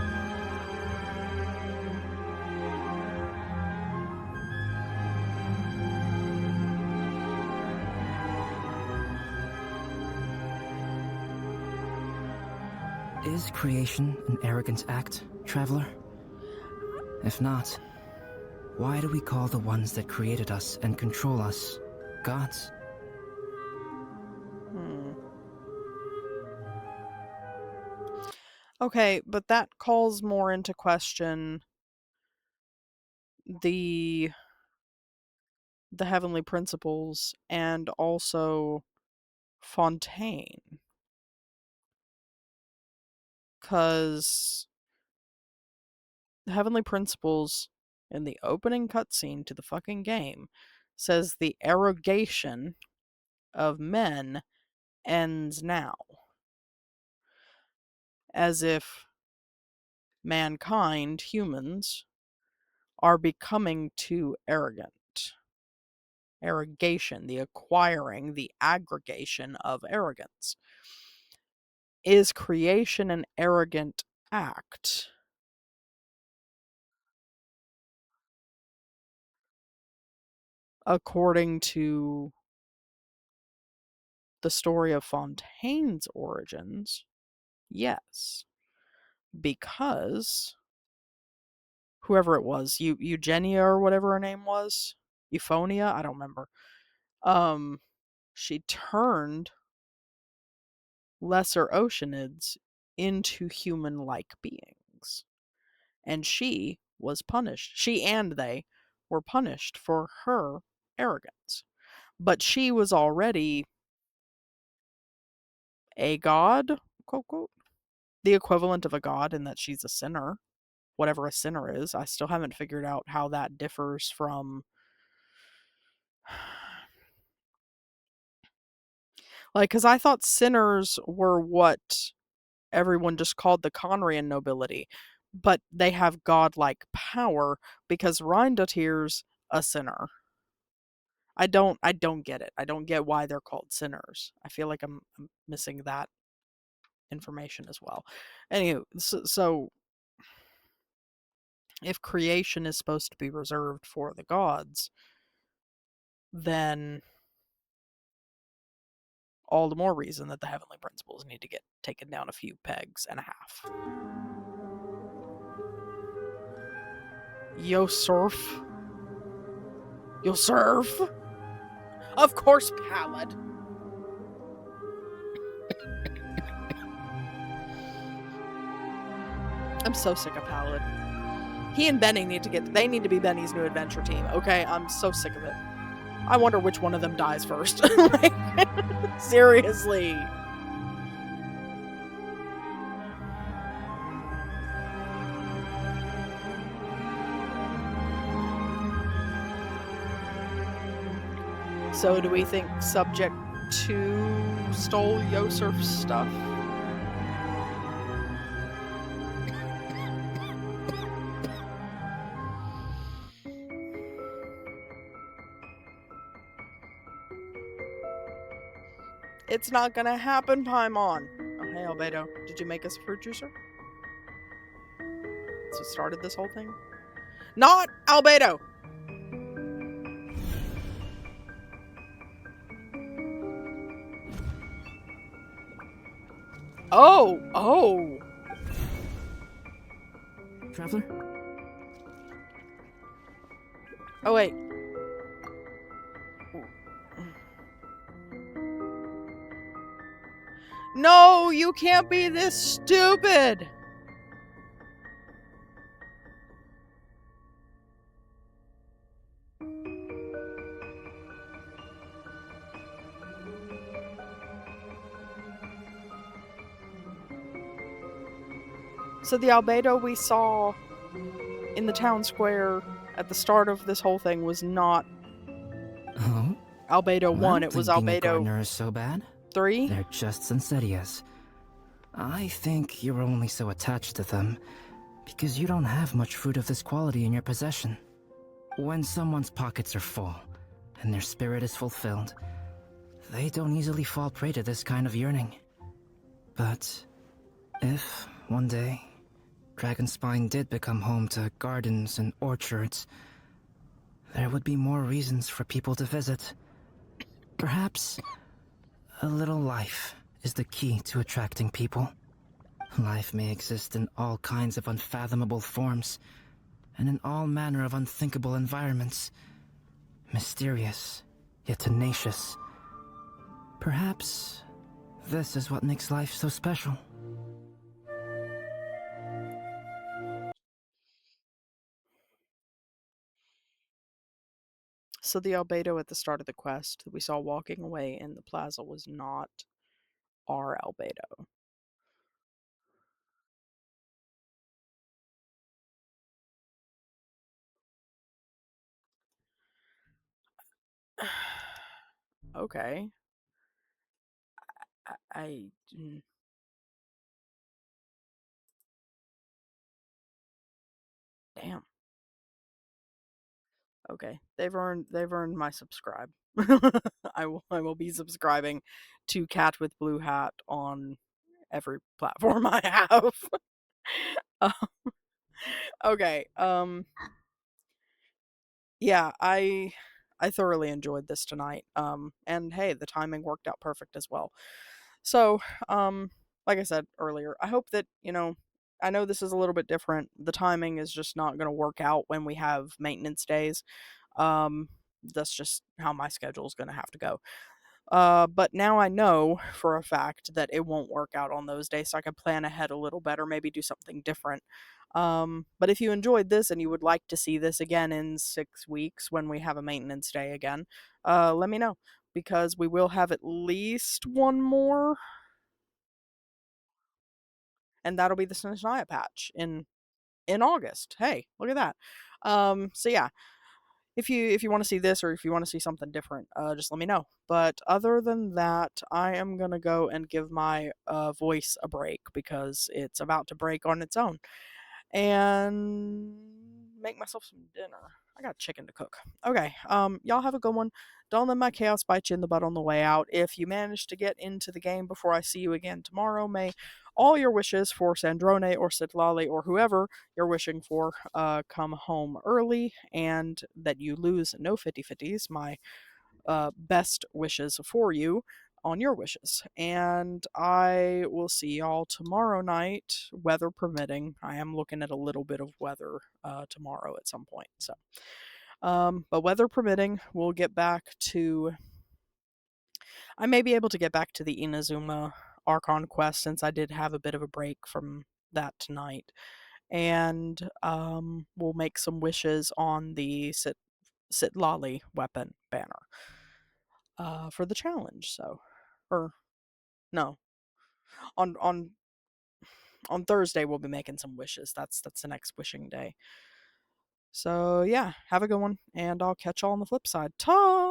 Is creation an arrogant act, Traveler? If not, why do we call the ones that created us and control us gods? Okay, but that calls more into question the heavenly principles and also Fontaine. Because the heavenly principles in the opening cutscene to the fucking game says the arrogation of men ends now. As if mankind, humans, are becoming too arrogant. Arrogation, the acquiring, the aggregation of arrogance. Is creation an arrogant act? According to the story of Fontaine's origins, yes. Because whoever it was, Eugenia or whatever her name was, Euphonia, I don't remember. She turned lesser oceanids into human-like beings. And she was punished. She and they were punished for her arrogance. But she was already a god, quote, quote, the equivalent of a god in that she's a sinner, whatever a sinner is. I still haven't figured out how that differs from like, because I thought sinners were what everyone just called the Conrian nobility, but they have godlike power because Reindotir's a sinner. I don't get it. I don't get why they're called sinners. I feel like I'm missing that information as well. Anywho, so if creation is supposed to be reserved for the gods, then all the more reason that the heavenly principles need to get taken down a few pegs and a half. Yo surf. Yo surf. Of course, Pallid. I'm so sick of Pallid. He and Benny need to be Benny's new adventure team, okay? I'm so sick of it. I wonder which one of them dies first. Like, seriously. So do we think Subject 2 stole Yosurf's stuff? It's not gonna happen, Paimon. Oh, hey, Albedo. Did you make us a fruit juicer? That's what started this whole thing? Not Albedo! Oh! Oh! Traveler? Oh, wait. No, you can't be this stupid! So the Albedo we saw in the town square at the start of this whole thing was not Albedo 1, it was Albedo Gardener is so bad? 3? They're just Sensitias. I think you're only so attached to them because you don't have much fruit of this quality in your possession. When someone's pockets are full and their spirit is fulfilled, they don't easily fall prey to this kind of yearning. But if, one day, Dragonspine did become home to gardens and orchards, there would be more reasons for people to visit. Perhaps a little life is the key to attracting people. Life may exist in all kinds of unfathomable forms, and in all manner of unthinkable environments. Mysterious, yet tenacious. Perhaps this is what makes life so special. So the albedo at the start of the quest that we saw walking away in the plaza was not our albedo. Okay. I damn. Okay, they've earned my subscribe. I will be subscribing to Cat with Blue Hat on every platform I have. Um, okay. Yeah, I thoroughly enjoyed this tonight. And hey, the timing worked out perfect as well. So, like I said earlier, I hope that, I know this is a little bit different. The timing is just not going to work out when we have maintenance days. Um, that's just how my schedule is going to have to go. But now I know for a fact that it won't work out on those days, so I can plan ahead a little better, maybe do something different. But if you enjoyed this and you would like to see this again in 6 weeks when we have a maintenance day again, let me know, because we will have at least one more, and that'll be the Snishaya patch in August. Hey, look at that. So yeah, if you want to see this or if you want to see something different, just let me know. But other than that, I am gonna go and give my voice a break because it's about to break on its own, and make myself some dinner. I got chicken to cook. Okay, y'all have a good one. Don't let my chaos bite you in the butt on the way out. If you manage to get into the game before I see you again tomorrow, may all your wishes for Sandrone or Sitlali or whoever you're wishing for come home early, and that you lose no 50/50s. My best wishes for you on your wishes. And I will see y'all tomorrow night, weather permitting. I am looking at a little bit of weather tomorrow at some point. So, but weather permitting, we'll get back to. I may be able to get back to the Inazuma Archon quest since I did have a bit of a break from that tonight. And we'll make some wishes on the Sitlali weapon banner for the challenge. So, or no, on Thursday we'll be making some wishes. That's the next wishing day. So yeah, have a good one, and I'll catch y'all on the flip side. Ta!